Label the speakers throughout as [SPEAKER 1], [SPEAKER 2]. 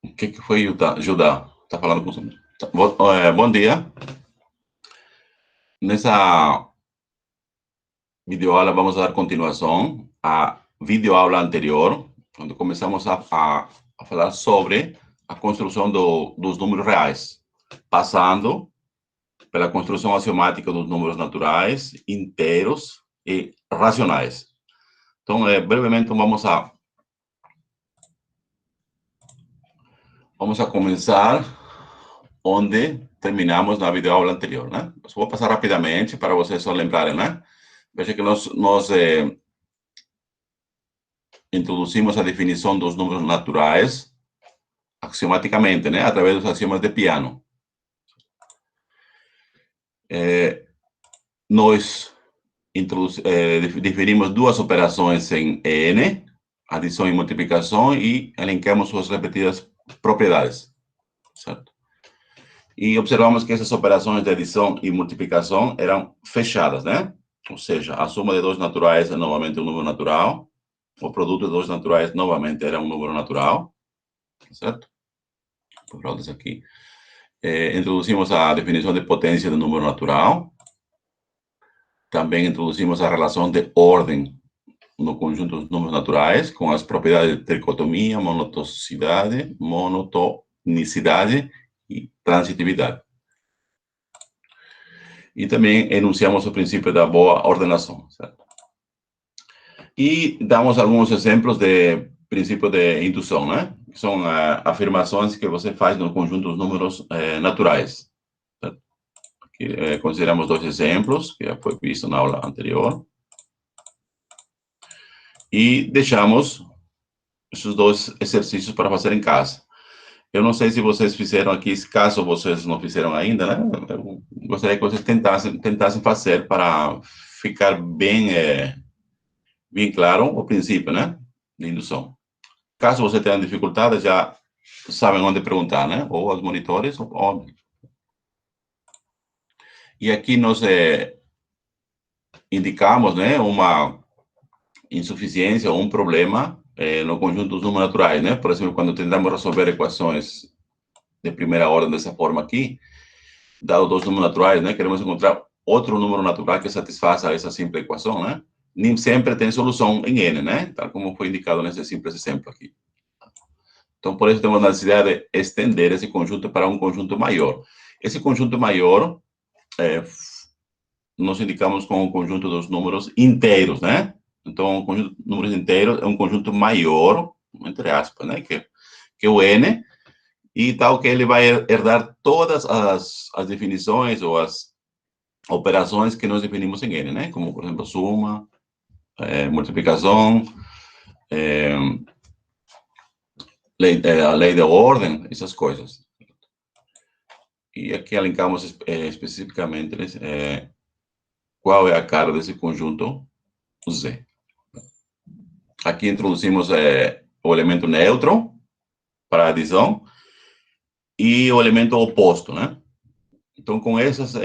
[SPEAKER 1] O que foi Judá? Tá falando com você. Bom dia. Nessa videoaula vamos dar continuação à videoaula anterior, onde começamos a falar sobre a construção dos números reais, passando pela construção axiomática dos números naturais, inteiros e racionais. Então, brevemente, vamos a começar onde terminamos na videoaula anterior, né? Eu vou passar rapidamente para vocês só lembrarem, né? Veja que nós introduzimos a definição dos números naturais axiomaticamente, né? Através dos axiomas de Peano. Nós definimos duas operações em N, adição e multiplicação, e elencamos suas repetidas propriedades, certo? E observamos que essas operações de adição e multiplicação eram fechadas, né? Ou seja, a soma de dois naturais é novamente um número natural, o produto de dois naturais novamente era um número natural, certo? Por causa disso aqui. Introduzimos a definição de potência do número natural. Também introduzimos a relação de ordem no conjunto dos números naturais, com as propriedades de tricotomia, monotonicidade e transitividade. E também enunciamos o princípio da boa ordenação, certo? E damos alguns exemplos de princípio de indução, né? Que são afirmações que você faz no conjunto dos números naturais. Certo? Aqui, consideramos dois exemplos, que já foi visto na aula anterior. E deixamos esses dois exercícios para fazer em casa. Eu não sei se vocês fizeram aqui, caso vocês não fizeram ainda, né? Eu gostaria que vocês tentassem fazer para ficar bem claro o princípio, né? De indução. Caso você tenha dificuldade, já sabem onde perguntar, né? Ou aos monitores, ou... E aqui nós indicamos, né, uma insuficiência ou um problema no conjunto dos números naturais, né? Por exemplo, quando tentamos resolver equações de primeira ordem dessa forma aqui, dado dois números naturais, né? Queremos encontrar outro número natural que satisfaça essa simples equação, né? Nem sempre tem solução em N, né? Tal como foi indicado nesse simples exemplo aqui. Então, por isso, temos a necessidade de estender esse conjunto para um conjunto maior. Esse conjunto maior, nós indicamos como o conjunto dos números inteiros, né? Então, o conjunto de números inteiros é um conjunto maior, entre aspas, né? Que o N, e tal que ele vai herdar todas as definições ou as operações que nós definimos em N, né? Como, por exemplo, suma, multiplicação, a lei de ordem, essas coisas. E aqui elencamos especificamente qual é a cara desse conjunto Z. Aqui introduzimos o elemento neutro para a adição e o elemento oposto, né? Então, com essas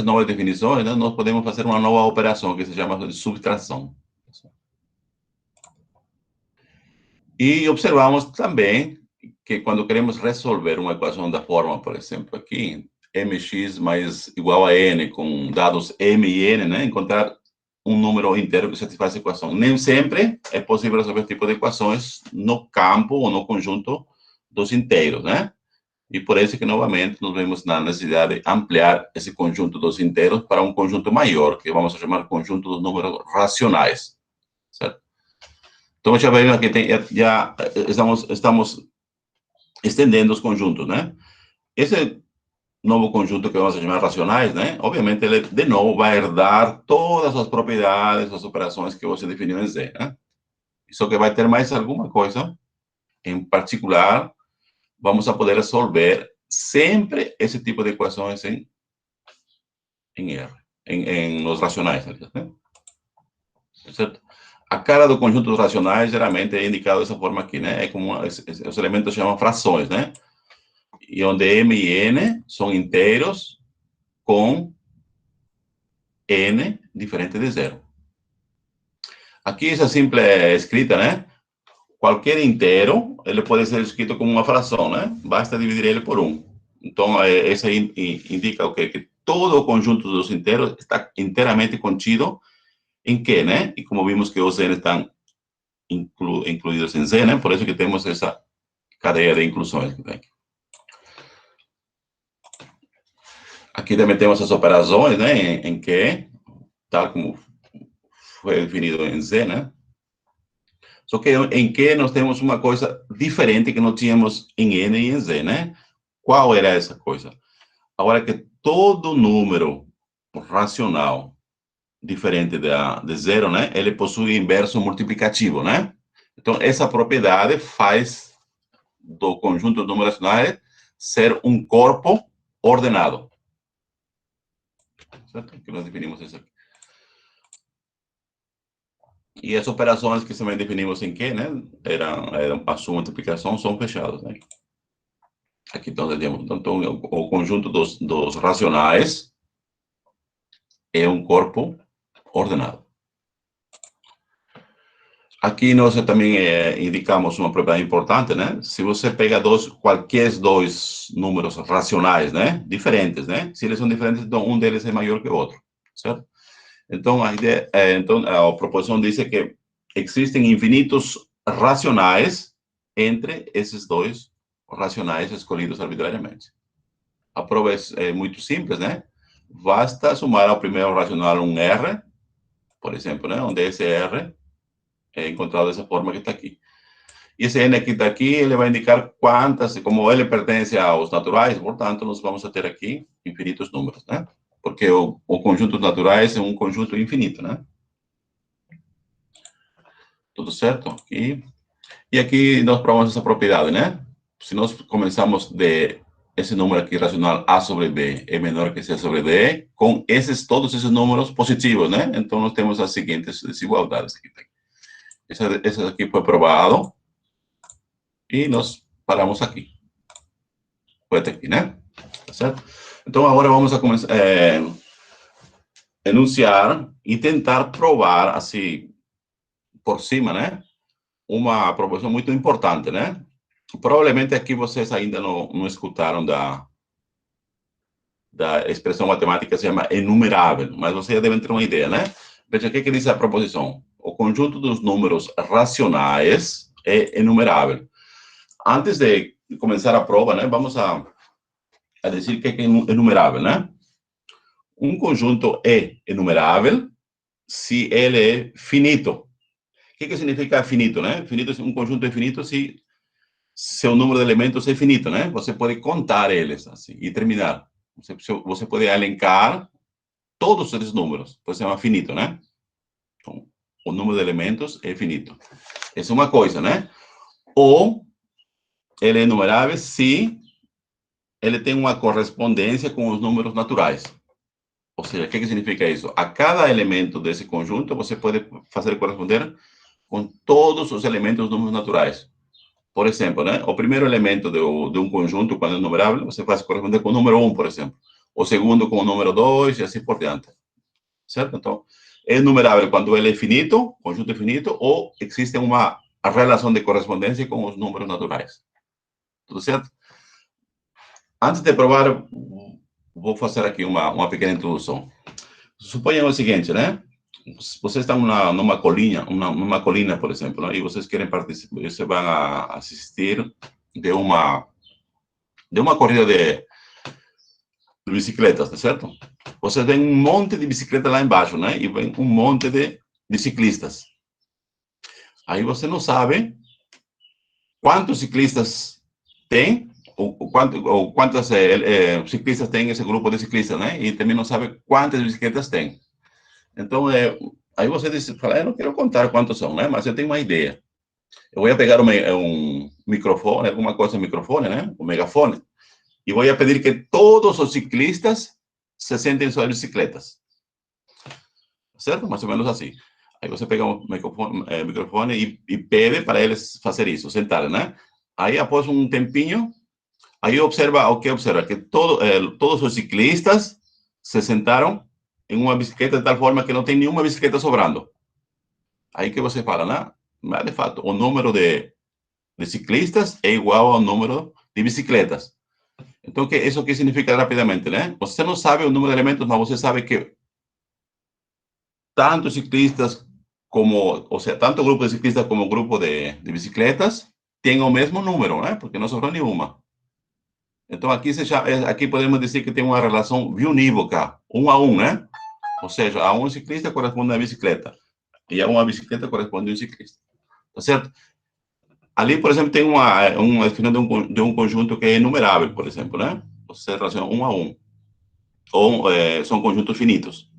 [SPEAKER 1] novas definições, né, nós podemos fazer uma nova operação que se chama de subtração. E observamos também que quando queremos resolver uma equação da forma, por exemplo, aqui, mx mais igual a n, com dados m e n, né, encontrar um número inteiro que satisfaz a equação. Nem sempre é possível resolver esse tipo de equações no campo ou no conjunto dos inteiros, né? E por isso que, novamente, nós vemos na necessidade de ampliar esse conjunto dos inteiros para um conjunto maior, que vamos chamar conjunto dos números racionais, certo? Então, já vemos que já estamos estendendo os conjuntos, né? Esse novo conjunto que vamos chamar racionais, né? Obviamente, ele, de novo, vai herdar todas as propriedades, as operações que você definiu em Z, né? Só que vai ter mais alguma coisa, em particular, vamos a poder resolver sempre esse tipo de equações em R, em los racionais, né? Certo? A cara do conjunto dos racionais geralmente é indicado dessa forma aqui, né? É como os elementos se chamam frações, né? E onde m e n são inteiros com n diferente de zero. Aqui essa simples escrita, né? qualquer inteiro, ele pode ser escrito como uma fração, né? Basta dividir ele por 1. Então, isso aí indica o quê? Que todo o conjunto dos inteiros está inteiramente contido em Q, né? E como vimos que os N estão incluídos em Z, né? Por isso que temos essa cadeia de inclusões. Aqui também temos as operações, né? Em Q, tal como foi definido em Z, né? Só que em Q nós temos uma coisa diferente que não tínhamos em N e em Z, né? Qual era essa coisa? Agora que todo número racional diferente de zero, né? Ele possui inverso multiplicativo, né? Então, essa propriedade faz do conjunto de números racionais ser um corpo ordenado. Certo? Que nós definimos isso aqui. E as operações que também definimos em Q, né? Eram a sua multiplicação, são fechadas, né? Aqui então, então o conjunto dos racionais é um corpo ordenado. Aqui nós também indicamos uma propriedade importante, né? Se você pega qualquer dois números racionais, né? Diferentes, né? Se eles são diferentes, então um deles é maior que o outro, certo? Então, a proposição diz que existem infinitos racionais entre esses dois racionais escolhidos arbitrariamente. A prova é muito simples, né? Basta somar ao primeiro racional um R, por exemplo, né? Onde esse R é encontrado dessa forma que está aqui. E esse N que está aqui, ele vai indicar quantas, como ele pertence aos naturais, portanto, nós vamos ter aqui infinitos números, né? Porque o conjunto de naturais é um conjunto infinito, né? Tudo certo? Aqui. E aqui nós provamos essa propriedade, né? Se nós começamos de esse número aqui racional A sobre B é menor que C sobre D, com todos esses números positivos, né? Então, nós temos as seguintes desigualdades aqui. Esse aqui foi provado e nós paramos aqui. Foi até aqui, né? Tá certo? Então, agora vamos a começar enunciar e tentar provar, assim, por cima, né? Uma proposição muito importante, né? Provavelmente aqui vocês ainda não escutaram da expressão matemática que se chama enumerável, mas vocês já devem ter uma ideia, né? Veja o que diz a proposição. O conjunto dos números racionais é enumerável. Antes de começar a prova, né, vamos a dizer que é enumerável, né? Um conjunto é enumerável se ele é finito. O que significa finito, né? Finito é um conjunto é finito se seu número de elementos é finito, né? Você pode contar eles assim e terminar. Você pode elencar todos esses números, por isso chama finito, né? Então, o número de elementos é finito. Essa é uma coisa, né? Ou ele é enumerável se ele tem uma correspondência com os números naturais. Ou seja, o que significa isso? A cada elemento desse conjunto, você pode fazer corresponder com todos os elementos dos números naturais. Por exemplo, né? O primeiro elemento de um conjunto, quando é numerável, você faz corresponder com o número 1, por exemplo. O segundo com o número 2 e assim por diante. Certo? Então, é numerável quando ele é finito, conjunto finito, ou existe uma relação de correspondência com os números naturais. Tudo certo? Antes de provar, vou fazer aqui uma pequena introdução. Suponha o seguinte, né? Vocês estão numa colina, por exemplo, né? E vocês querem participar, vocês vão assistir de uma corrida de bicicletas, tá certo? Vocês veem um monte de bicicleta lá embaixo, né? E vem um monte de ciclistas. Aí você não sabe quantos ciclistas tem, ou quantos ciclistas tem esse grupo de ciclistas, né? E também não sabe quantas bicicletas tem. Então, aí você fala, eu não quero contar quantos são, né? Mas eu tenho uma ideia. Eu vou pegar um microfone, alguma coisa no microfone, né? Um megafone, e vou pedir que todos os ciclistas se sentem em suas bicicletas. Certo? Mais ou menos assim. Aí você pega um microfone e pede para eles fazer isso, sentar, né? Aí, após um tempinho, aí observa, o que observa? Que todos os ciclistas se sentaram em uma bicicleta de tal forma que não tem nenhuma bicicleta sobrando. Aí que você fala, né? Mas, de fato, o número de ciclistas é igual ao número de bicicletas. Então, isso que significa rapidamente, né? Você não sabe o número de elementos, mas você sabe que tanto ciclistas como, ou seja, tanto grupo de ciclistas como grupo de bicicletas têm o mesmo número, né? Porque não sobrou nenhuma. Então, aqui podemos dizer que tem uma relação biunívoca, 1 a 1, né? Ou seja, a um ciclista corresponde a uma bicicleta e a uma bicicleta corresponde a um ciclista. Tá certo? Ali, por exemplo, tem uma definição de um conjunto que é enumerável, por exemplo, né? Você relaciona 1 a 1. Ou são conjuntos finitos.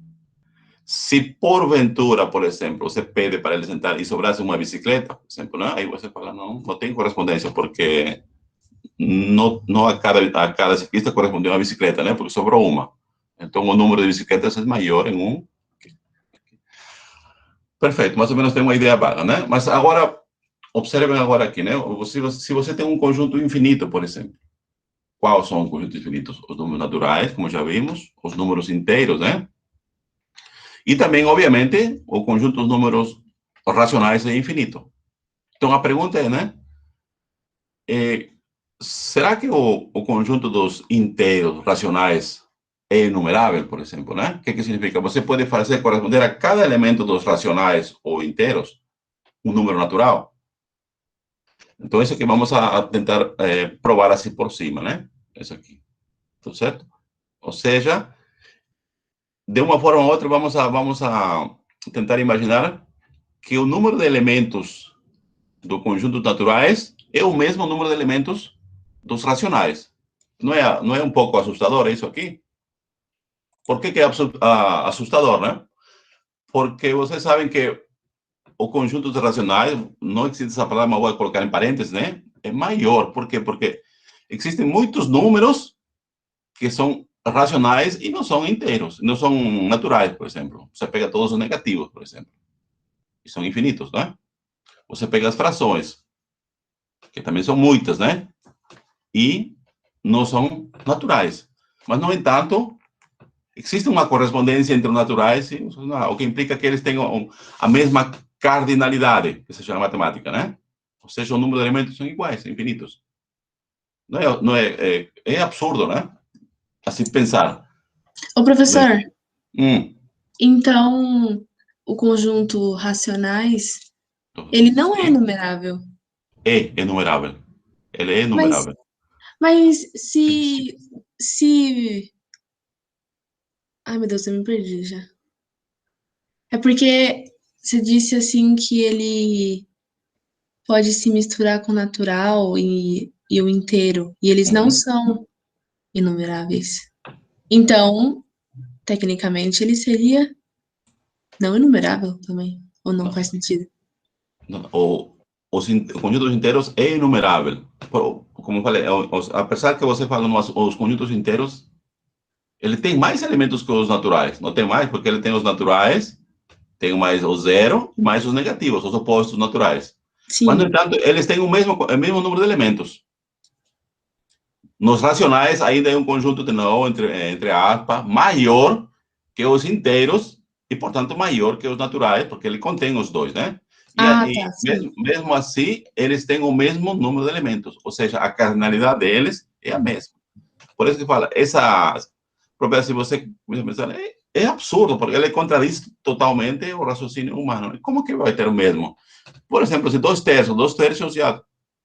[SPEAKER 1] Se porventura, por exemplo, você pede para ele sentar e sobrasse uma bicicleta, por exemplo, né? Aí você fala, não tem correspondência, porque não a cada ciclista corresponde a uma bicicleta, né? Porque sobrou uma. Então, o número de bicicletas é maior em um. Perfeito, mais ou menos tem uma ideia vaga, né? Mas agora, observem agora aqui, né? Se você tem um conjunto infinito, por exemplo, quais são os conjuntos infinitos? Os números naturais, como já vimos, os números inteiros, né? E também, obviamente, o conjunto dos números racionais é infinito. Então, a pergunta é, né? Será que o conjunto dos inteiros racionais é enumerável, por exemplo, né? O que significa? Você pode fazer corresponder a cada elemento dos racionais ou inteiros um número natural. Então, isso que vamos a tentar provar assim por cima, né? Isso aqui. Tudo certo? Ou seja, de uma forma ou outra, vamos a tentar imaginar que o número de elementos do conjunto naturais é o mesmo número de elementos dos racionais. Não é um pouco assustador isso aqui? Por que é assustador, né? Porque vocês sabem que o conjunto de racionais, não existe essa palavra, mas vou colocar em parênteses, né? É maior. Por quê? Porque existem muitos números que são racionais e não são inteiros, não são naturais, por exemplo. Você pega todos os negativos, por exemplo, e são infinitos, né? Você pega as frações, que também são muitas, né? E não são naturais. Mas, no entanto, existe uma correspondência entre os naturais e os racionais, o que implica que eles tenham a mesma cardinalidade, que se chama matemática, né? Ou seja, o número de elementos são iguais, são infinitos. É absurdo, né? Assim pensar.
[SPEAKER 2] Ô, professor,
[SPEAKER 1] Hum,
[SPEAKER 2] então o conjunto racionais, ele não é
[SPEAKER 1] sim,
[SPEAKER 2] enumerável.
[SPEAKER 1] é enumerável. Ele é
[SPEAKER 2] Mas,
[SPEAKER 1] enumerável.
[SPEAKER 2] mas
[SPEAKER 1] Sim, sim.
[SPEAKER 2] se... Ai, meu Deus, eu me perdi já. É porque você disse assim que ele pode se misturar com o natural e o inteiro, e eles não
[SPEAKER 1] Uhum.
[SPEAKER 2] são inumeráveis. Então, tecnicamente, ele seria não enumerável também, ou não
[SPEAKER 1] Não,
[SPEAKER 2] faz sentido?
[SPEAKER 1] não. O conjunto dos inteiros é enumerável. Como eu falei, apesar que você fala os conjuntos inteiros, ele tem mais elementos que os naturais. Não tem mais, porque ele tem os naturais, tem mais o zero, mais os negativos, os opostos naturais. Mas, no
[SPEAKER 2] Sim.
[SPEAKER 1] entanto, eles têm o mesmo número de elementos. Nos racionais, ainda é um conjunto de novo, entre aspas, maior que os inteiros e, portanto, maior que os naturais, porque ele contém os dois, né? E,
[SPEAKER 2] Ah,
[SPEAKER 1] e
[SPEAKER 2] tá, sim.
[SPEAKER 1] mesmo assim, eles têm o mesmo número de elementos, ou seja, a cardinalidade deles é a mesma. Por isso que fala, essa propriedade, se você pensar, é absurdo, porque ele contradiz totalmente o raciocínio humano. Como que vai ter o mesmo? Por exemplo, se dois terços já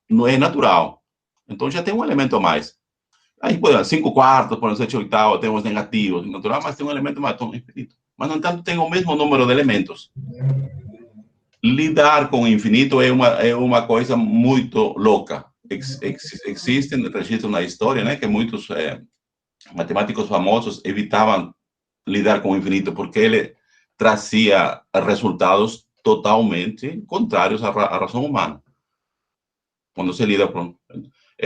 [SPEAKER 1] não é natural, então já tem um elemento a mais. Aí, por exemplo, 5 quartos, por exemplo, 7 oitavos, tem os negativos, natural, mas tem um elemento mais infinito. Mas, no entanto, tem o mesmo número de elementos. Lidar com o infinito é uma coisa muito louca. Existem registros na história, né, que muitos matemáticos famosos evitavam lidar com o infinito porque ele trazia resultados totalmente contrários à razão humana. Quando se lida com...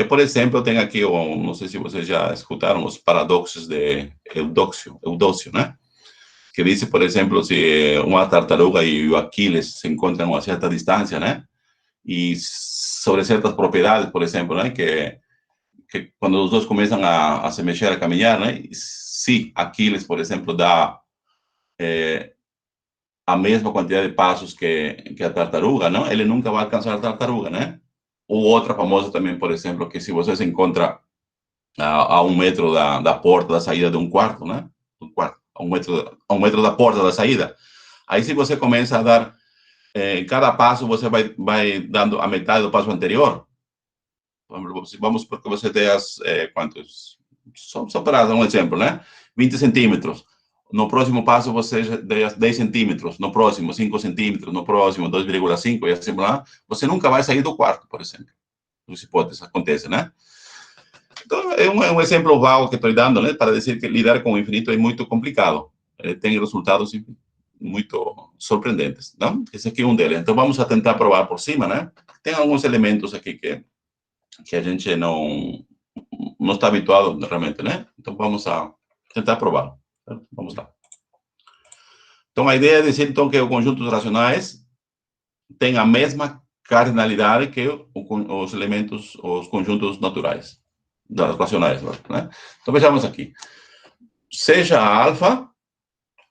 [SPEAKER 1] por exemplo, tem aqui, não sei se vocês já escutaram, os paradoxos de Eudócio, né? Que diz, por exemplo, se uma tartaruga e o Aquiles se encontram a uma certa distância, né? E sobre certas propriedades, por exemplo, né? Que quando os dois começam a se mexer, a caminhar, né? Se Aquiles, por exemplo, dá a mesma quantidade de passos que a tartaruga, não? Ele nunca vai alcançar a tartaruga, né? Ou outra famosa também, por exemplo, que se você se encontra a 1 metro da porta da saída de um quarto, né? Um quarto, a 1 metro da porta da saída. Aí se você começa a dar, em cada passo você vai dando a metade do passo anterior. Vamos porque você tem quantos? Só para dar um exemplo, né? 20 centímetros. No próximo passo você dá 10 centímetros, no próximo 5 centímetros, no próximo 2,5 e assim lá. Você nunca vai sair do quarto, por exemplo. Duas hipóteses acontecem, né? Então, é um exemplo vago que estou dando, né? Para dizer que lidar com o infinito é muito complicado. Ele tem resultados muito surpreendentes, não? Esse aqui é um deles. Então, vamos a tentar provar por cima, né? Tem alguns elementos aqui que a gente não está habituado realmente, né? Então, vamos a tentar provar. Vamos lá. Então, a ideia é dizer, então, que os conjuntos racionais têm a mesma cardinalidade que os elementos, os conjuntos naturais, racionais, né? Então, vejamos aqui. Seja alfa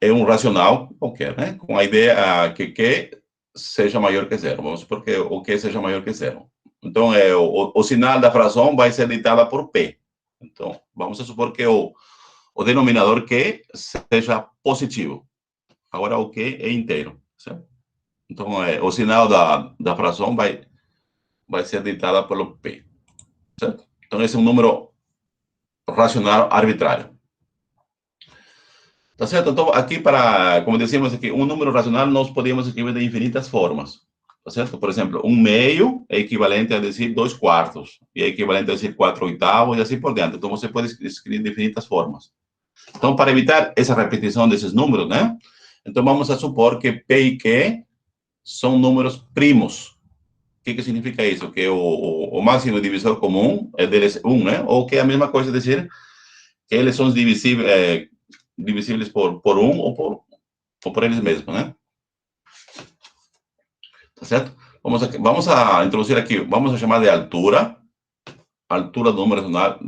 [SPEAKER 1] é um racional qualquer, né? Com a ideia que Q seja maior que zero. Vamos supor que o Q seja maior que zero. Então, o sinal da fração vai ser ditada por P. Então, vamos supor que o denominador Q seja positivo. Agora, o Q é inteiro, certo? Então, o sinal da fração vai ser ditada pelo P, certo? Então, esse é um número racional arbitrário. Tá certo? Então, aqui como dizíamos aqui, um número racional nós podemos escrever de infinitas formas. Tá certo? Por exemplo, 1/2 é equivalente a dizer 2/4, e é equivalente a dizer 4/8, e assim por diante. Então, você pode escrever de infinitas formas. Então, para evitar essa repetição desses números, né? Então, vamos a supor que P e Q são números primos. O que significa isso? Que o máximo divisor comum é deles 1, né? Ou que é a mesma coisa dizer que eles são divisíveis por 1 ou por eles mesmos, né? Tá certo? Vamos a introduzir aqui, vamos a chamar de altura do número racional,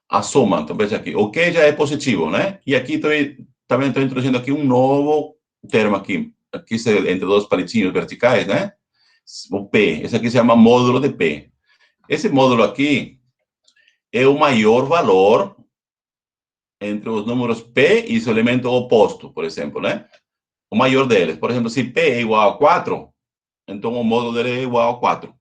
[SPEAKER 1] a soma. Então, veja aqui, o que já é positivo, né? E aqui também estou introduzindo aqui um novo termo aqui entre dois palitinhos verticais, né? O P, esse aqui se chama módulo de P. Esse módulo aqui é o maior valor entre os números P e seu elemento oposto, por exemplo, né? O maior deles. Por exemplo, se P é igual a 4, então o módulo dele é igual a 4.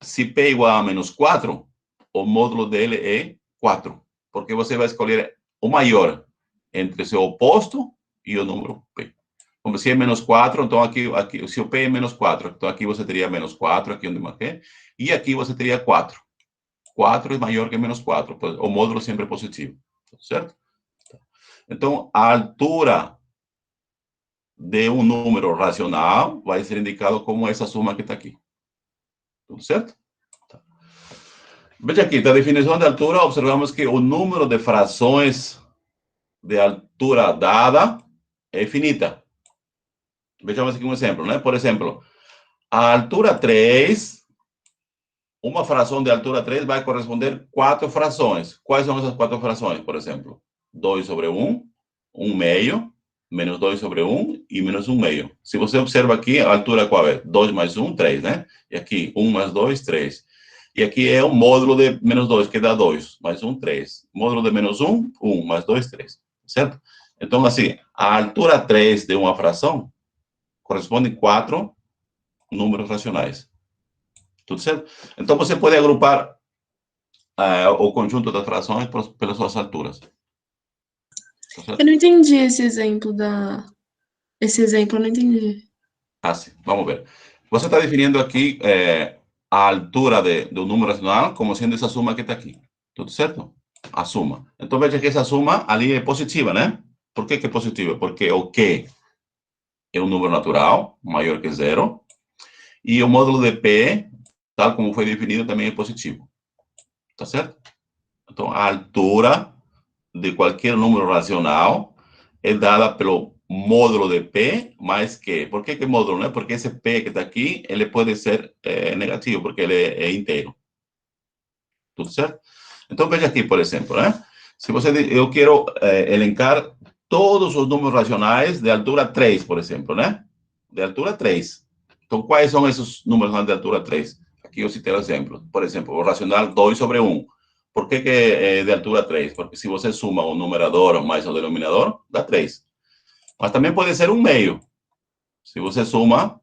[SPEAKER 1] Se P é igual a -4, o módulo dele é 4. Porque você vai escolher o maior entre seu oposto e o número P. Como se é -4, então aqui, se o P é -4, então aqui você teria -4, aqui onde marquei, e aqui você teria 4. 4 é maior que -4, o módulo sempre é positivo, certo? Então, a altura de um número racional vai ser indicado como essa soma que está aqui. Tudo certo? Tá. Veja aqui, da definição de altura, observamos que o número de frações de altura dada é finita. Vejamos aqui um exemplo, né? Por exemplo, a altura 3, uma fração de altura 3 vai corresponder 4 frações. Quais são essas 4 frações, por exemplo? 2/1, 1/2, menos 2/1 e menos 1/2. Se você observa aqui, a altura qual é? 2 mais 1, 3, né? E aqui, 1 mais 2, 3. E aqui é o módulo de menos 2, que dá 2, mais 1, 3. Módulo de menos 1, 1, mais 2, 3. Certo? Então, assim, a altura 3 de uma fração corresponde a 4 números racionais. Tudo certo? Então, você pode agrupar o conjunto das frações pelas suas alturas.
[SPEAKER 2] Eu não entendi esse exemplo Esse exemplo eu não entendi.
[SPEAKER 1] Sim. Vamos ver. Você está definindo aqui a altura do número racional como sendo essa soma que está aqui. Tudo certo? A soma. Então, veja que essa soma ali é positiva, né? Por que é positiva? Porque o Q é um número natural, maior que zero, e o módulo de P, tal como foi definido, também é positivo. Tá certo? Então, a altura de qualquer número racional é dada pelo módulo de P mais Q. Por que módulo, né? Porque esse P que está aqui, ele pode ser negativo, porque ele é inteiro. Tudo certo? Então, veja aqui, por exemplo, né? Se eu quero elencar todos os números racionais de altura 3, por exemplo, né? De altura 3. Então, quais são esses números de altura 3? Aqui eu citei o exemplo. Por exemplo, o racional 2 sobre 1. Por que é de altura 3? Porque se você suma o numerador mais o denominador, dá 3. Mas também pode ser um meio. Se você suma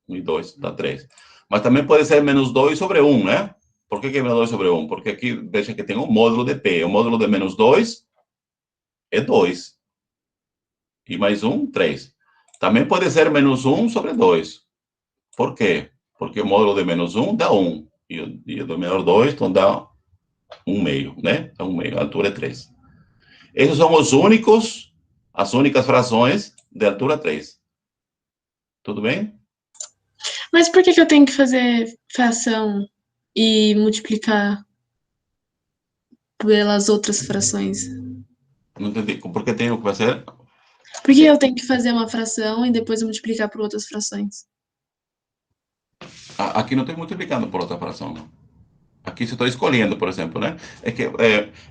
[SPEAKER 1] 1 e 2, dá 3. Mas também pode ser menos 2 sobre 1, né? Por que é menos 2 sobre 1? Porque aqui, veja que tem um módulo de P. O módulo de menos 2 é 2. E mais 1, 3. Também pode ser menos 1 sobre 2. Por quê? Porque o módulo de menos 1 dá 1. E o denominador 2, então dá 1 meio, né? Dá 1 meio, a altura é 3. Esses são as únicas frações de altura 3. Tudo bem?
[SPEAKER 2] Mas por que eu tenho que fazer fração e multiplicar pelas outras frações?
[SPEAKER 1] Não entendi. Por que tenho que fazer?
[SPEAKER 2] Por que eu tenho que fazer uma fração e depois multiplicar por outras frações?
[SPEAKER 1] Aqui não estou multiplicando por outra fração. Aqui você está escolhendo, por exemplo, né? É que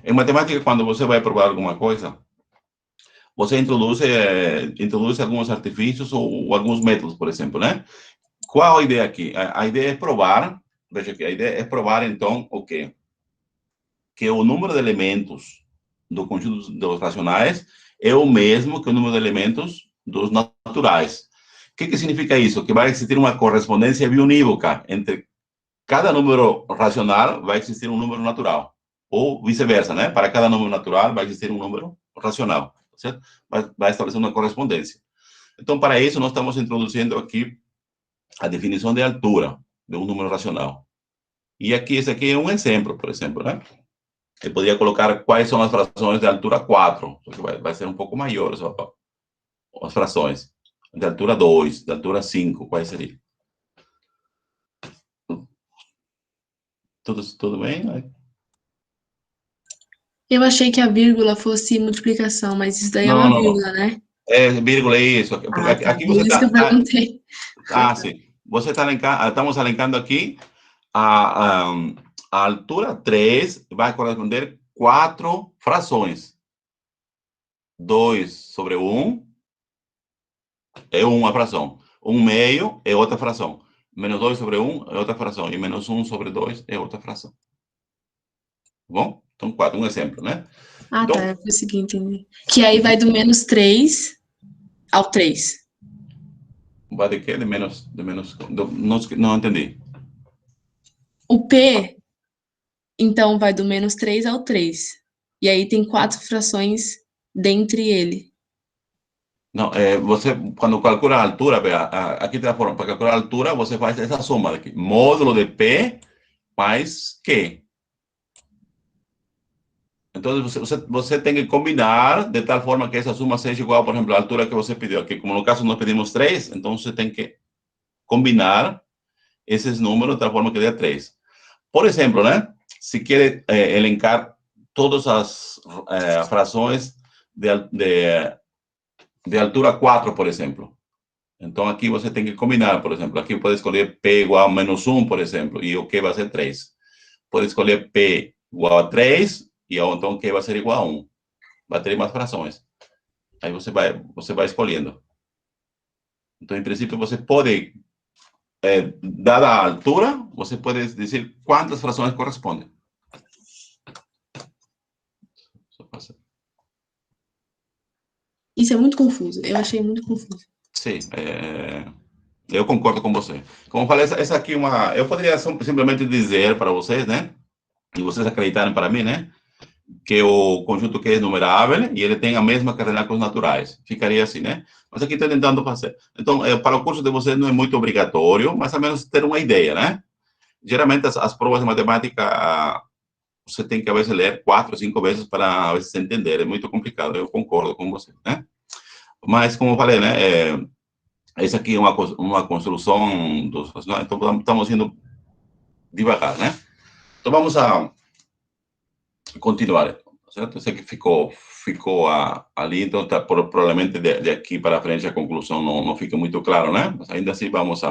[SPEAKER 1] em matemática, quando você vai provar alguma coisa, você introduz alguns artifícios ou alguns métodos, por exemplo, né? Qual a ideia aqui? A ideia é provar, veja aqui, a ideia é provar, então, o quê? Que o número de elementos do conjunto dos racionais é o mesmo que o número de elementos dos naturais. O que significa isso? Que vai existir uma correspondência biunívoca entre cada número racional, vai existir um número natural. Ou vice-versa, né? Para cada número natural, vai existir um número racional, certo? Vai estabelecer uma correspondência. Então, para isso, nós estamos introduzindo aqui a definição de altura de um número racional. E aqui, esse aqui é um exemplo, por exemplo, né? Eu poderia colocar quais são as frações de altura 4, porque vai ser um pouco maior as frações. De altura 2, de altura 5, quais seriam? Tudo bem?
[SPEAKER 2] Eu achei que a vírgula fosse multiplicação, mas isso daí é
[SPEAKER 1] Não,
[SPEAKER 2] uma
[SPEAKER 1] não, não.
[SPEAKER 2] vírgula, né?
[SPEAKER 1] É, vírgula, é isso. Porque
[SPEAKER 2] Ah, tá.
[SPEAKER 1] aqui
[SPEAKER 2] Por
[SPEAKER 1] você
[SPEAKER 2] isso que
[SPEAKER 1] está...
[SPEAKER 2] eu perguntei.
[SPEAKER 1] sim. Você está estamos alencando aqui a, a, a altura 3 vai corresponder 4 frações. 2 sobre 1 é uma fração. 1 meio é outra fração. Menos 2 sobre 1 é outra fração. E menos 1 sobre 2 é outra fração. Bom? Então, 4, um exemplo, né?
[SPEAKER 2] Ah, tá.
[SPEAKER 1] Então,
[SPEAKER 2] Eu consegui entender. Que aí vai do menos 3 ao 3.
[SPEAKER 1] vai de quê? Não entendi.
[SPEAKER 2] O P, então, vai do menos 3 ao 3. E aí tem 4 frações dentre ele.
[SPEAKER 1] Não, você, quando calcula a altura, aqui tem a forma, para calcular a altura, você faz essa soma aqui. Módulo de P mais Q. Então, você tem que combinar de tal forma que essa soma seja igual, por exemplo, à altura que você pediu aqui. Como no caso nós pedimos 3, então você tem que combinar esses números de tal forma que dê 3. Por exemplo, né? Se quer elencar todas as frações de altura 4, por exemplo. Então, aqui você tem que combinar, por exemplo. Aqui pode escolher P igual a menos 1, por exemplo, e o Q vai ser 3. Pode escolher P igual a 3, e então o Q vai ser igual a 1. Vai ter mais frações. Aí você vai escolhendo. Então, em princípio, você pode, dada a altura, você pode dizer quantas frações correspondem.
[SPEAKER 2] Isso é muito confuso. Eu achei muito confuso.
[SPEAKER 1] Sim, eu concordo com você. Como eu falei, essa aqui é uma... Eu poderia simplesmente dizer para vocês, né? E vocês acreditarem para mim, né? Que o conjunto Q é numerável e ele tem a mesma característica que os naturais. Ficaria assim, né? Mas aqui estou tentando fazer. Então, para o curso de vocês não é muito obrigatório, mas ao menos ter uma ideia, né? Geralmente, as provas de matemática, você tem que, às vezes, ler 4 ou 5 vezes para, às vezes, entender. É muito complicado, eu concordo com você, né? Mas, como eu falei, né? Essa aqui é uma construção dos... Então, estamos indo devagar, né? Então, vamos a continuar, certo? Eu sei que ficou ali, então provavelmente de aqui para frente a conclusão não fica muito claro, né? Mas ainda assim vamos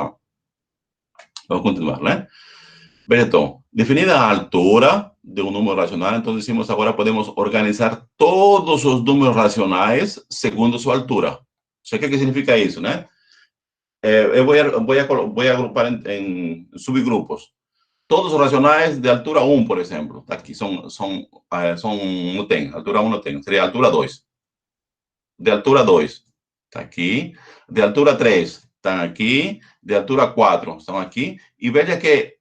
[SPEAKER 1] continuar, né? Veja, então, definida a altura de um número racional, então decimos agora podemos organizar todos os números racionais segundo sua altura. O que significa isso, né? Eu vou agrupar em subgrupos. Todos os racionais de altura 1, por exemplo, tá aqui, não tem, altura 1 não tem, seria altura 2. De altura 2, está aqui. De altura 3, estão aqui. De altura 4, estão aqui. E veja que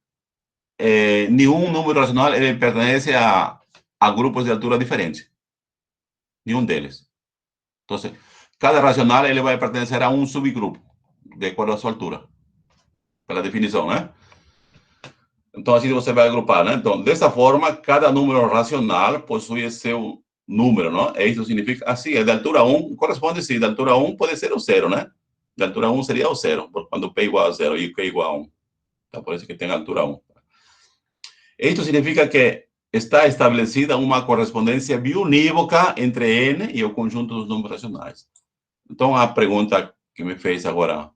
[SPEAKER 1] nenhum número racional ele pertence a grupos de altura diferentes. Nenhum deles. Então, cada racional ele vai pertencer a um subgrupo, de acordo à sua altura. Pela definição, né? Então, assim você vai agrupar, né? Então, dessa forma, cada número racional possui seu número, não? Isso significa, assim, é de altura 1, corresponde, sim, de altura 1 pode ser o 0, né? De altura 1 seria o 0, quando P igual a 0 e Q igual a 1. Então, por isso que tem altura 1. Isto significa que está estabelecida uma correspondência biunívoca entre N e o conjunto dos números racionais. Então, a pergunta que me fez agora,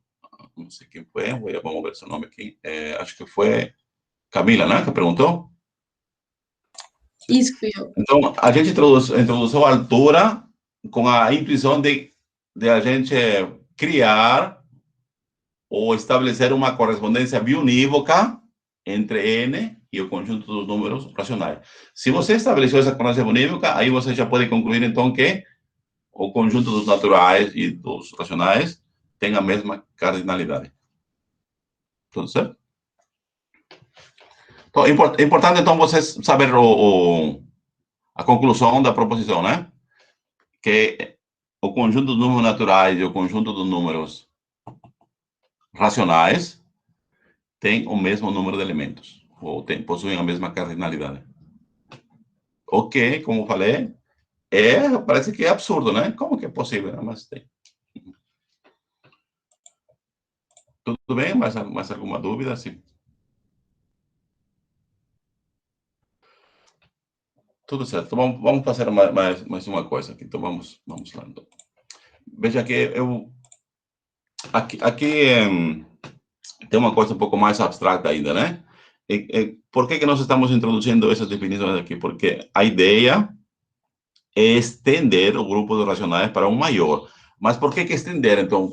[SPEAKER 1] não sei quem foi, vamos ver seu nome aqui, acho que foi Camila, né, que perguntou?
[SPEAKER 2] Isso fui eu.
[SPEAKER 1] Então, a gente introduziu a altura com a intuição de a gente criar ou estabelecer uma correspondência biunívoca entre N e o conjunto dos números racionais. Se você estabeleceu essa correspondência biunívoca, aí você já pode concluir, então, que o conjunto dos naturais e dos racionais tem a mesma cardinalidade. Tudo certo? Então, é importante, então, vocês saber a conclusão da proposição, né? Que o conjunto dos números naturais e o conjunto dos números racionais tem o mesmo número de elementos, ou possuem a mesma cardinalidade. O que, como falei, parece que é absurdo, né? Como que é possível? Mas tem. Tudo bem? Mais alguma dúvida? Sim. Tudo certo. Então, vamos fazer mais uma coisa aqui. Então, vamos lá. Então. Veja que aqui tem uma coisa um pouco mais abstrata ainda, né? Por que nós estamos introduzindo essas definições aqui? Porque a ideia é estender o grupo de racionais para um maior. Mas por que estender? Então,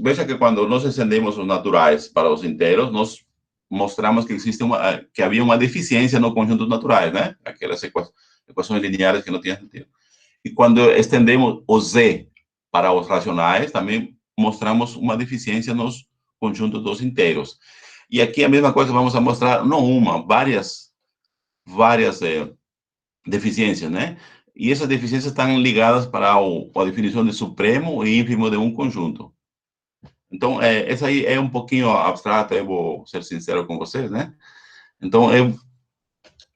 [SPEAKER 1] veja que quando nós estendemos os naturais para os inteiros, nós mostramos que que havia uma deficiência no conjunto naturais, né? Aquelas equações lineares que não tinham sentido. E quando estendemos o Z para os racionais, também mostramos uma deficiência nos conjuntos dos inteiros. E aqui a mesma coisa vamos a mostrar, não uma, várias deficiências, né? E essas deficiências estão ligadas para a definição de supremo e ínfimo de um conjunto. Então, essa aí é um pouquinho abstrata, eu vou ser sincero com vocês, né? Então,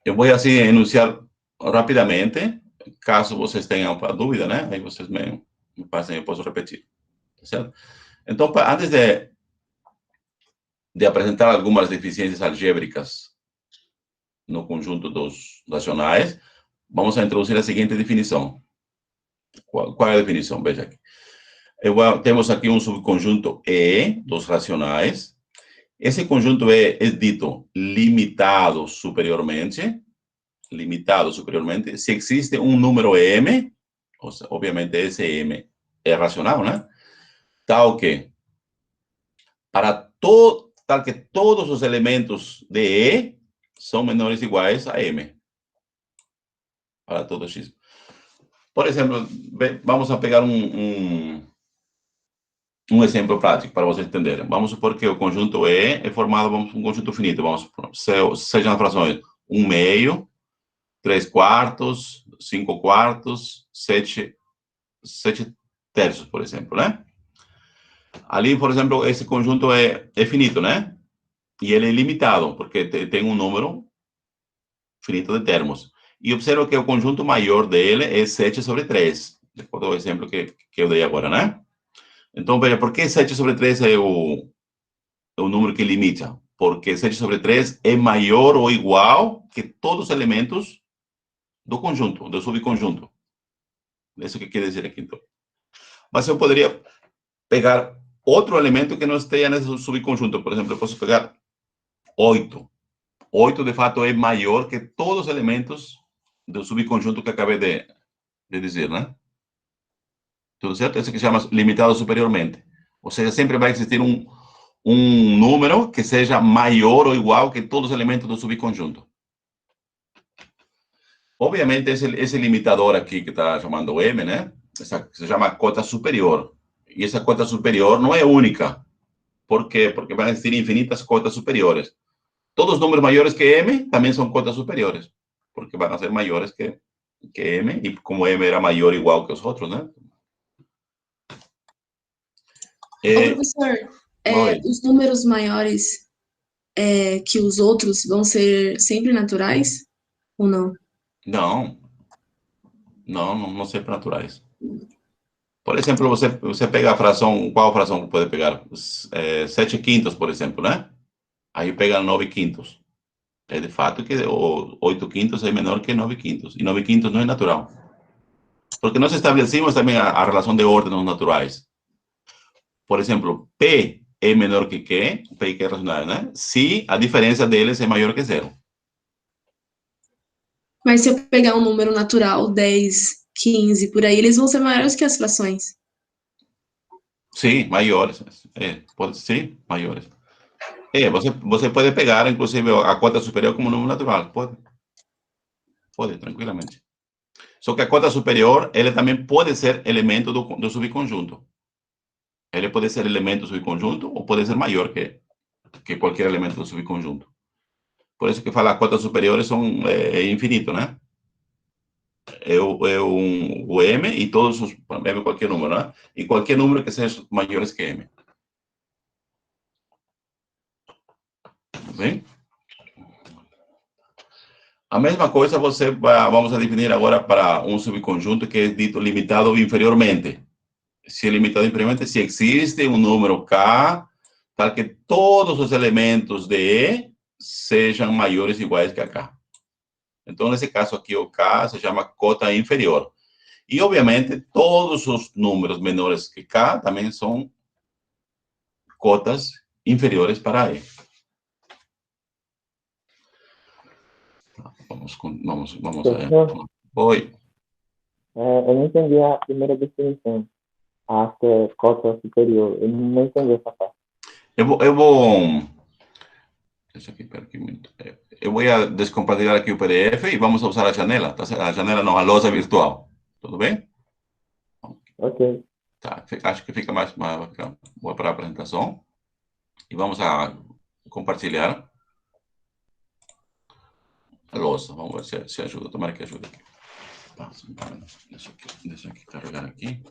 [SPEAKER 1] eu vou, assim, enunciar rapidamente, caso vocês tenham dúvida, né? Aí vocês me passem, eu posso repetir, tá certo? Então, antes de apresentar algumas deficiências algébricas no conjunto dos racionais, vamos a introduzir a seguinte definição. Qual é a definição? Veja aqui. Temos aqui um subconjunto E dos racionais. Esse conjunto é dito limitado superiormente, se existe um número M, ou seja, obviamente esse M é racional, né? Tal que todos os elementos de E são menores ou iguais a M. Para todo X. Por exemplo, vamos a pegar um exemplo prático para vocês entenderem. Vamos supor que o conjunto E é formado por um conjunto finito. Vamos supor, sejam as frações 1/2, 3/4, 5/4, 7/3, por exemplo, né? Ali, por exemplo, esse conjunto é finito, né? E ele é limitado, porque tem um número finito de termos. E observa que o conjunto maior dele é 7/3, de acordo com o exemplo que eu dei agora, né? Então, veja, por que 7/3 é o número que limita? Porque 7/3 é maior ou igual que todos os elementos do conjunto, do subconjunto. Isso que quer dizer aqui, então. Mas eu poderia pegar outro elemento que não esteja nesse subconjunto. Por exemplo, eu posso pegar 8 8 de fato é maior que todos os elementos do subconjunto que acabei de dizer, né? Tudo certo? Esse que se chama limitado superiormente. Ou seja, sempre vai existir um número que seja maior ou igual que todos os elementos do subconjunto. Obviamente, esse limitador aqui que está chamando M, né? Essa, se chama cota superior. E essa cota superior não é única. Por quê? Porque vão existir infinitas cotas superiores. Todos os números maiores que M também são cotas superiores. Porque vão ser maiores que M. E como M era maior ou igual que os outros, né?
[SPEAKER 2] Ô, professor, os números maiores que os outros vão ser sempre naturais ou não?
[SPEAKER 1] Não, não sempre naturais. Por exemplo, você pega a fração, qual fração que pode pegar? 7 quintos, por exemplo, né? Aí pega 9 quintos. É de fato que 8 quintos é menor que 9 quintos. E 9 quintos não é natural. Porque nós estabelecimos também a relação de ordens naturais. Por exemplo, P é menor que Q, P que é racional, né? Se a diferença deles é maior que zero.
[SPEAKER 2] Mas se eu pegar um número natural, 10, 15, por aí, eles vão ser maiores que as frações.
[SPEAKER 1] Sim, maiores. Pode ser maiores. Você pode pegar, inclusive, a cota superior como número natural. Pode, tranquilamente. Só que a cota superior, ele também pode ser elemento do subconjunto. Ele pode ser elemento do subconjunto ou pode ser maior que qualquer elemento do subconjunto. Por isso que fala cotas superiores são infinito, né? O M e todos os M qualquer número, né? E qualquer número que seja maiores que M. Tudo bem? A mesma coisa vamos a definir agora para um subconjunto que é dito limitado inferiormente. Se é limitado inferiormente, se existe um número K, tal que todos os elementos de E sejam maiores ou iguais que a K. Então, nesse caso aqui, o K se chama cota inferior. E, obviamente, todos os números menores que K também são cotas inferiores para E. Vamos a ver. Oi.
[SPEAKER 3] Eu não entendi a primeira definição. Acho que é cota superior. Eu não entendi essa parte.
[SPEAKER 1] Eu vou deixa aqui, pera aqui muito. Eu vou descompartilhar aqui o PDF e vamos usar a janela, tá? A janela não, a lousa virtual. Tudo bem?
[SPEAKER 3] Ok.
[SPEAKER 1] Tá, acho que fica mais boa para a apresentação. E vamos a compartilhar a lousa. Vamos ver se ajuda. Tomara que ajude aqui. Deixa aqui carregar aqui.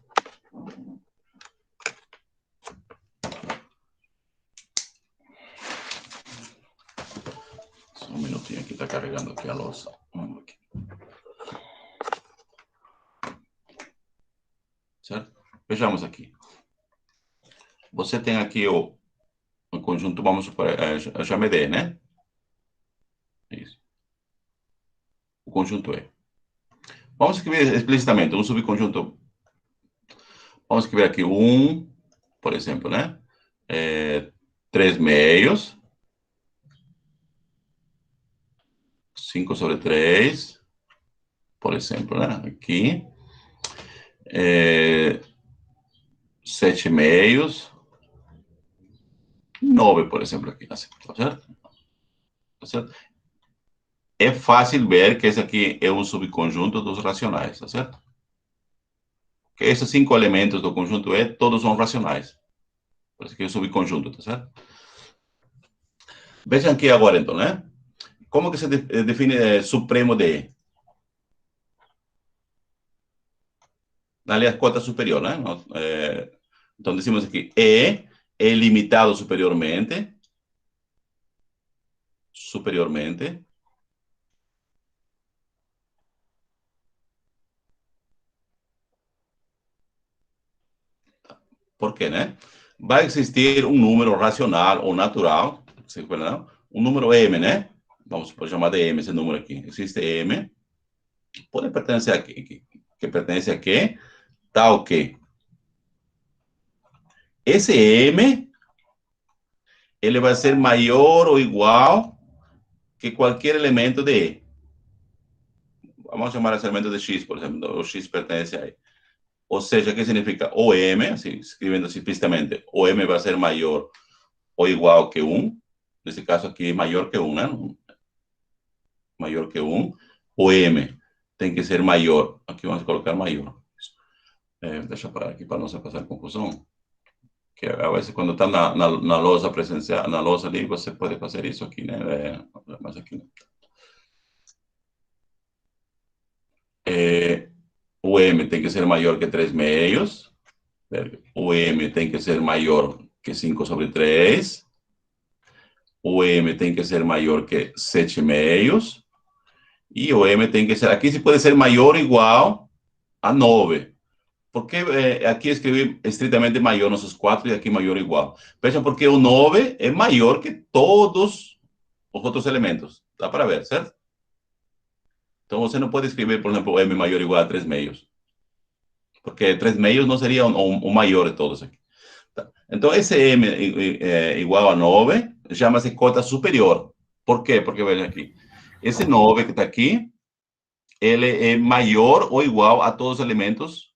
[SPEAKER 1] Só um minutinho aqui, está carregando aqui a lousa. Vamos aqui. Certo? Vejamos aqui. Você tem aqui o conjunto, vamos supor, eu chamei D, né? Isso. O conjunto E. Vamos escrever explicitamente um subconjunto. Vamos escrever aqui por exemplo, né? 3 meios. 5 sobre 3. Por exemplo, né? Aqui. 7 meios. 9, por exemplo, aqui. Tá certo? Tá certo? É fácil ver que esse aqui é um subconjunto dos racionais, tá certo? Que esses 5 elementos do conjunto E, todos são racionais. Por isso que é um subconjunto, tá certo? Vejam aqui agora, então, né? Como que se define supremo de E? Aliás, cota superior, né? Então, decimos aqui, E é limitado superiormente. Por quê, né? Vai existir um número racional ou natural, um número M, né? Vamos chamar de M esse número aqui. Existe M, pode pertencer a que pertence a quê? Tal que esse M, ele vai ser maior ou igual que qualquer elemento de E. Vamos chamar esse elemento de X, por exemplo. O X pertence a E. Ou seja, o que significa? O M, assim, escrevendo explicitamente, o M vai ser maior ou igual que 1. Nesse caso aqui, maior que 1, né? Maior que 1. O M tem que ser maior. Aqui vamos colocar maior. Deixa eu parar aqui para não se passar confusão. Que a vezes quando está na lousa presencial, na lousa ali, você pode fazer isso aqui, né? Mas aqui não. O M tem que ser maior que 3 meios. O M tem que ser maior que 5 sobre 3. O M tem que ser maior que 7 meios. E o M tem que ser... Aqui se pode ser maior ou igual a 9. Porque aqui escrevi estritamente maior nossos 4 e aqui maior ou igual. Veja, porque o 9 é maior que todos os outros elementos. Dá para ver, certo? Então, você não pode escrever, por exemplo, M maior ou igual a 3 meios. Porque 3 meios não seria o maior de todos aqui. Tá. Então, esse M igual a 9 chama-se cota superior. Por quê? Porque, veja aqui, esse 9 que está aqui, ele é maior ou igual a todos os elementos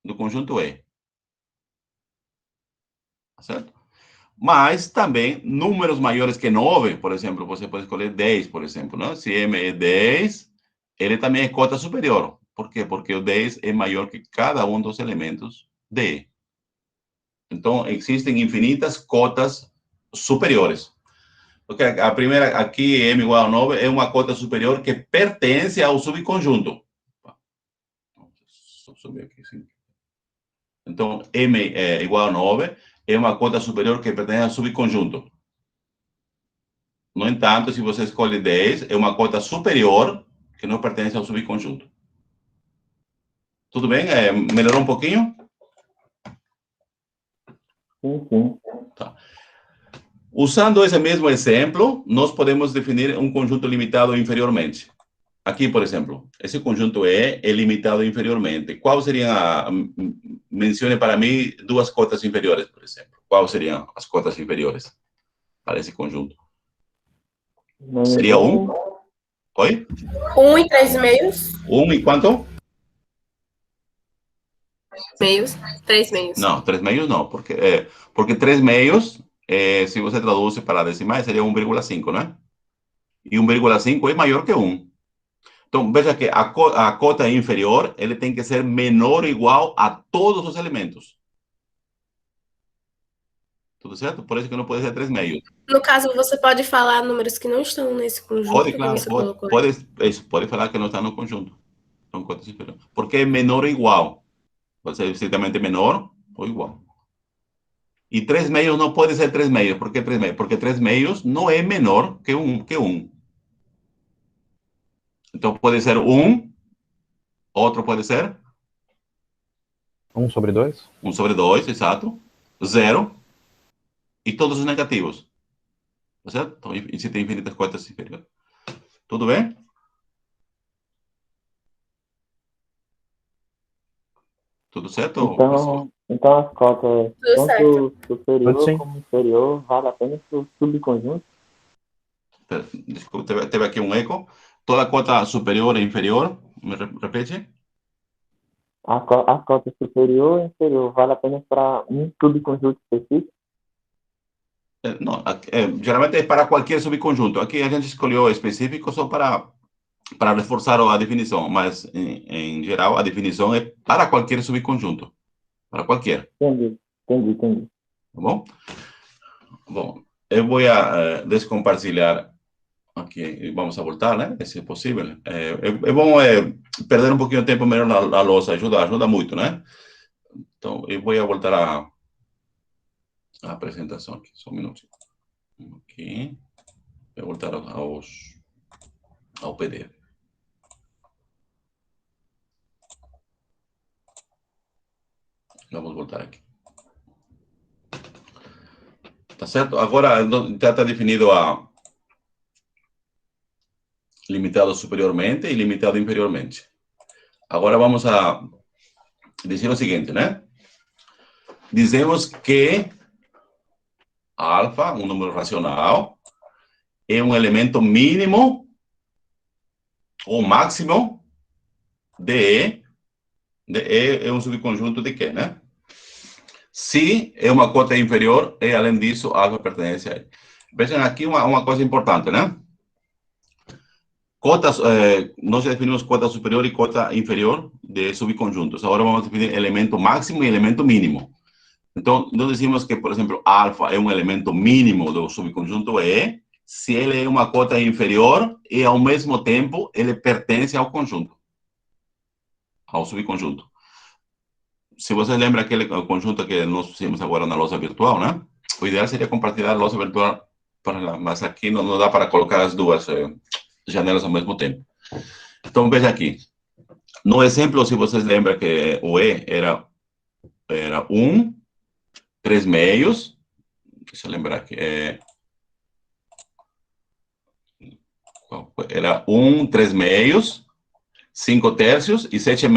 [SPEAKER 1] do conjunto E. Certo? Mas também, números maiores que 9, por exemplo, você pode escolher 10, por exemplo. Não? Se M é 10, ele também é cota superior. Por quê? Porque o 10 é maior que cada um dos elementos de E. Então, existem infinitas cotas superiores. Porque a primeira, aqui, M igual a 9, é uma cota superior que pertence ao subconjunto. Vou subir aqui, sim. Então, M igual a 9 é uma cota superior que pertence ao subconjunto. No entanto, se você escolhe 10, é uma cota superior que não pertence ao subconjunto. Tudo bem? Melhorou um pouquinho?
[SPEAKER 3] Sim.
[SPEAKER 1] Tá. Usando esse mesmo exemplo, nós podemos definir um conjunto limitado inferiormente. Aqui, por exemplo, esse conjunto E é limitado inferiormente. Qual seria mencione para mim duas cotas inferiores, por exemplo. Quais seriam as cotas inferiores para esse conjunto? Seria 1? Oi?
[SPEAKER 4] 1 e 3 meios.
[SPEAKER 1] 1 e quanto?
[SPEAKER 4] Meios. 3 meios.
[SPEAKER 1] Não, 3 meios não, porque 3 meios, se você traduz para decimais, seria 1,5, né? E 1,5 é maior que 1. Então, veja que a cota inferior, ele tem que ser menor ou igual a todos os elementos. Tudo certo? Por isso que não pode ser 3 meios.
[SPEAKER 4] No caso, você pode falar números que não estão nesse conjunto.
[SPEAKER 1] Pode, claro.
[SPEAKER 4] Você colocou.
[SPEAKER 1] Pode falar que não está no conjunto. São cotas inferiores. Porque é menor ou igual. Pode ser estritamente menor ou igual. E 3 meios não pode ser 3 meios. Por que 3 meios? Porque 3 meios não é menor que 1. Então, pode ser 1. Outro pode ser?
[SPEAKER 5] 1 sobre 2?
[SPEAKER 1] 1 sobre 2, exato. 0. E todos os negativos. Tá certo? Então, existem infinitas cotas inferiores. Tudo bem? Tudo certo?
[SPEAKER 3] Então as cotas,
[SPEAKER 4] Tudo
[SPEAKER 3] tanto superior
[SPEAKER 5] Sim.
[SPEAKER 3] como inferior, vale apenas para o subconjunto?
[SPEAKER 1] Desculpa, teve aqui um eco. Toda cota superior e inferior, me repete?
[SPEAKER 3] A cota superior e inferior vale apenas para um subconjunto específico?
[SPEAKER 1] Não, geralmente é para qualquer subconjunto. Aqui a gente escolheu específico só para reforçar a definição, mas em geral a definição é para qualquer subconjunto. Para qualquer.
[SPEAKER 3] Entendi.
[SPEAKER 1] Tá bom? Bom, eu vou descompartilhar aqui, vamos a voltar, né? Se é possível. É bom perder um pouquinho de tempo melhor na lousa, ajuda muito, né? Então, eu vou voltar a apresentação aqui, só um minutinho. Aqui. Vou voltar ao PDF. Vamos voltar aqui. Tá certo? Agora já está definido a limitado superiormente e limitado inferiormente. Agora vamos a dizer o seguinte, né? Dizemos que alfa, um número racional, é um elemento mínimo ou máximo de E é um subconjunto de quê, né? Se é uma cota inferior, e além disso, alfa pertence a ele. Vejam aqui uma coisa importante, né? Cotas, nós definimos cota superior e cota inferior de subconjuntos. Agora vamos definir elemento máximo e elemento mínimo. Então, nós decimos que, por exemplo, alfa é um elemento mínimo do subconjunto E, se ele é uma cota inferior e, ao mesmo tempo, ele pertence ao conjunto, ao subconjunto. Se você lembra aquele conjunto que nós fizemos agora na lousa virtual, né? O ideal seria compartilhar a lousa virtual para lá, mas aqui não dá para colocar as duas janelas ao mesmo tempo. Então, veja aqui. No exemplo, se vocês lembram que o E era 1, 3 meios. Deixa eu lembrar aqui. Era 1, 3 meios, 5 tercios e 7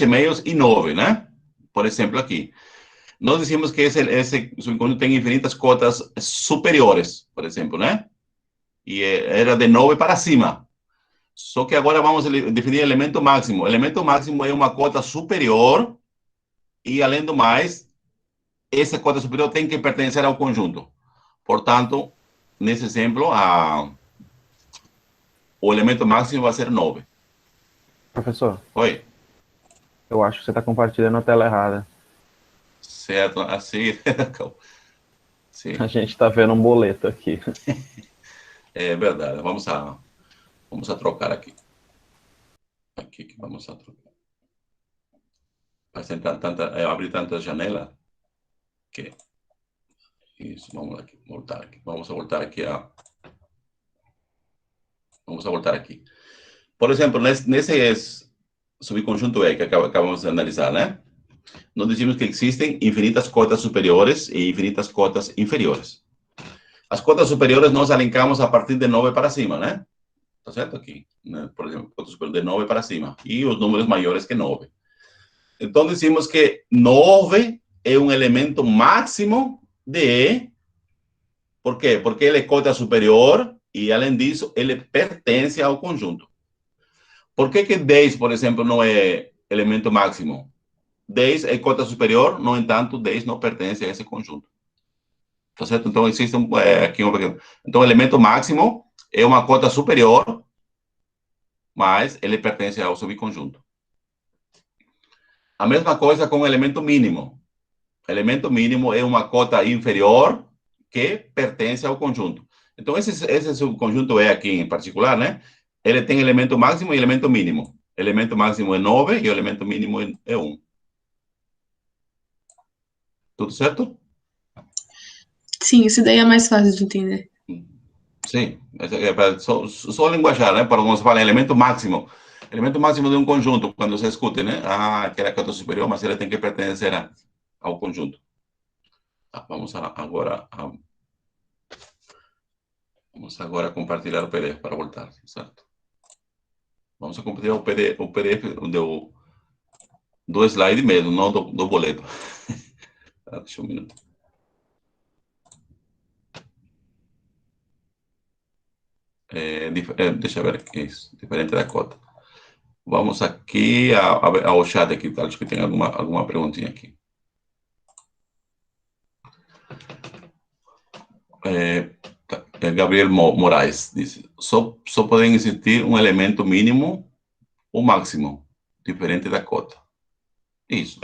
[SPEAKER 1] meios e 9, né? Por exemplo, aqui. Nós dizemos que esse subconjunto tem infinitas cotas superiores, por exemplo, né? E era de 9 para cima. Só que agora vamos definir elemento máximo. Elemento máximo é uma cota superior e, além do mais, essa cota superior tem que pertencer ao conjunto. Portanto, nesse exemplo, o elemento máximo vai ser 9.
[SPEAKER 5] Professor,
[SPEAKER 1] Oi?
[SPEAKER 5] eu acho que você está compartilhando a tela errada.
[SPEAKER 1] Certo, assim. Sim.
[SPEAKER 5] A gente está vendo um boleto aqui.
[SPEAKER 1] É verdade. Vamos a trocar aqui. Aqui que vamos a trocar. Vai ser abrir tanta janela que... Isso, vamos aqui, voltar aqui. Vamos a voltar aqui Vamos a voltar aqui. Por exemplo, nesse subconjunto E que acabamos de analisar, né? Nós dizemos que existem infinitas cotas superiores e infinitas cotas inferiores. As cotas superiores nós alencamos a partir de 9 para cima, né? Tá certo aqui, né? Por exemplo, cotas superiores de 9 para cima. E os números maiores que 9. Então, dizemos que 9 é um elemento máximo de E. Por quê? Porque ele é cota superior e, além disso, ele pertence ao conjunto. Por que 10, por exemplo, não é elemento máximo? 10 é cota superior, no entanto, 10 não pertence a esse conjunto. Tá certo? Então, existe aqui Então, o elemento máximo é uma cota superior, mas ele pertence ao subconjunto. A mesma coisa com o elemento mínimo. O elemento mínimo é uma cota inferior que pertence ao conjunto. Então, esse subconjunto E aqui em particular, né? Ele tem elemento máximo e elemento mínimo. O elemento máximo é 9 e o elemento mínimo é 1. Tudo certo?
[SPEAKER 2] Sim, isso daí é mais fácil de entender.
[SPEAKER 1] Sim, só linguajar, né? Para quando você fala em elemento máximo de um conjunto, quando você escute, né? Aquela cota superior, mas ele tem que pertencer ao conjunto. Vamos agora compartilhar o PDF para voltar, certo? Vamos a compartilhar o PDF do slide mesmo, não do boleto. Deixa um minuto. Deixa eu ver aqui, isso, diferente da cota. Vamos aqui ao chat aqui, acho que tem alguma perguntinha aqui. Gabriel Moraes disse, só podem existir um elemento mínimo ou máximo, diferente da cota. Isso.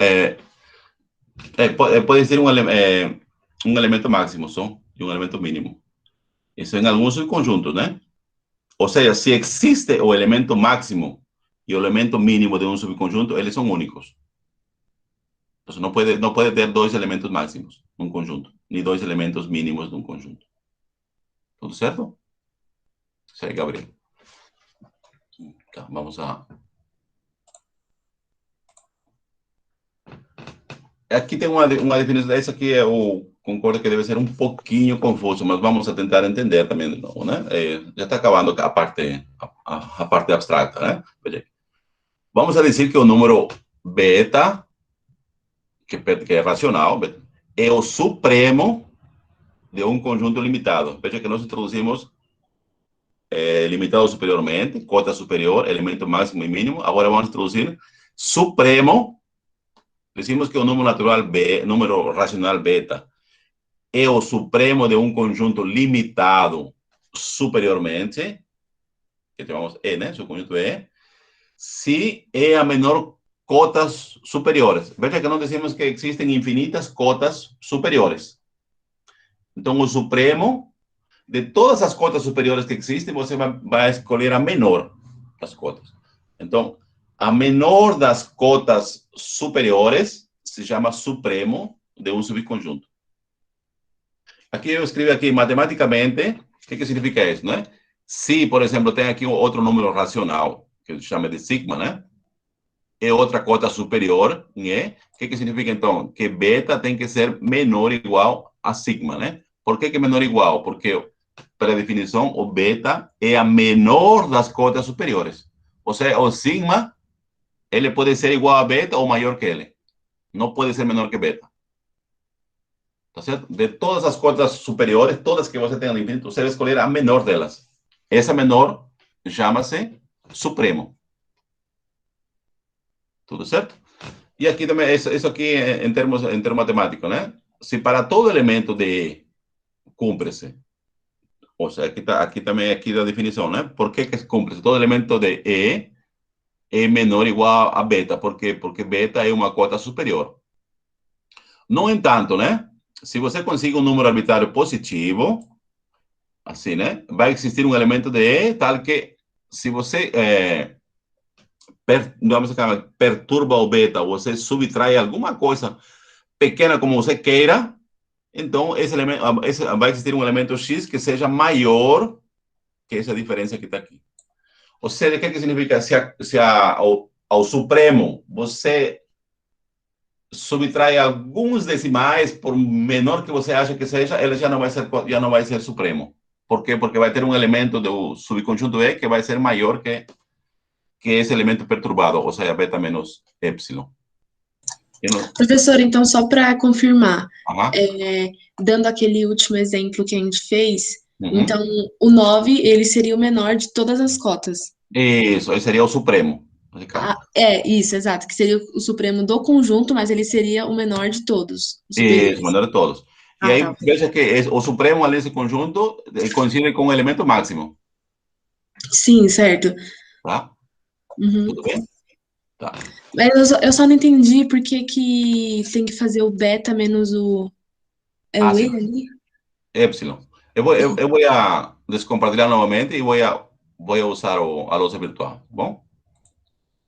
[SPEAKER 1] Pode ser um elemento máximo só e um elemento mínimo. Isso em alguns subconjuntos, né? Ou seja, se existe o elemento máximo e o elemento mínimo de um subconjunto, eles são únicos. Então, não pode ter dois elementos máximos num conjunto, nem dois elementos mínimos de um conjunto. Tudo certo? Isso aí, Gabriel. Tá, vamos a... Aqui tem uma definição, essa aqui concordo que deve ser um pouquinho confuso, mas vamos a tentar entender também de novo, né? Já está acabando a parte abstrata, né? Vamos a dizer que o número beta, que é racional, é o supremo de um conjunto limitado. Veja que nós introduzimos limitado superiormente, cota superior, elemento máximo e mínimo. Agora vamos introduzir supremo. Decimos que o número natural B, número racional beta, é o supremo de um conjunto limitado superiormente, que chamamos E, né? Seu conjunto E, se é a menor cotas superiores. Veja que nós dizemos que existem infinitas cotas superiores. Então, o supremo de todas as cotas superiores que existem, você vai escolher a menor das cotas. Então, a menor das cotas superiores se chama supremo de um subconjunto. Aqui eu escrevi aqui matematicamente, o que significa isso, né? Se, por exemplo, tem aqui outro número racional, que se chama de sigma, né? É outra cota superior, né? O que significa, então? Que beta tem que ser menor ou igual a sigma, né? Por que menor ou igual? Porque, pela definição, o beta é a menor das cotas superiores. Ou seja, o sigma, ele pode ser igual a beta ou maior que ele. Não pode ser menor que beta. Tá certo? De todas as cotas superiores, todas que você tem no infinito, você vai escolher a menor delas. Essa menor chama-se supremo. Tudo certo? E aqui também, isso aqui em termos matemáticos, né? Se para todo elemento de E cumpre-se, ou seja, aqui também aqui da definição, né? Por que cumpre-se? Todo elemento de E é menor ou igual a beta. Por quê? Porque beta é uma cota superior. No entanto, né? Se você consegue um número arbitrário positivo, assim, né? Vai existir um elemento de E tal que, se você perturba o beta, ou você subtrai alguma coisa pequena como você queira, então vai existir um elemento X que seja maior que essa diferença que está aqui. Ou seja, o que significa? Se ao supremo você subtrai alguns decimais, por menor que você acha que seja, ele já não vai ser supremo. Por quê? Porque vai ter um elemento do subconjunto E que vai ser maior que esse elemento perturbado, ou seja, beta menos epsilon.
[SPEAKER 2] Professor, então, só para confirmar,
[SPEAKER 1] Aham.
[SPEAKER 2] dando aquele último exemplo que a gente fez,
[SPEAKER 1] Uhum.
[SPEAKER 2] então, o 9, ele seria o menor de todas as cotas.
[SPEAKER 1] Isso, esse seria o supremo.
[SPEAKER 2] Isso, exato, que seria o supremo do conjunto, mas ele seria o menor de todos.
[SPEAKER 1] Isso, menor de todos. E aí,
[SPEAKER 2] Tá.
[SPEAKER 1] veja que o supremo, além desse conjunto, coincide com o elemento máximo.
[SPEAKER 2] Sim, certo.
[SPEAKER 1] Tá?
[SPEAKER 2] Uhum.
[SPEAKER 1] Tudo bem? Tá.
[SPEAKER 2] Mas eu só não entendi por que tem que fazer o beta menos o... É o E
[SPEAKER 1] Sim.
[SPEAKER 2] ali?
[SPEAKER 1] Epsilon. Eu vou a descompartilhar novamente e vou a usar a lousa virtual, tá bom?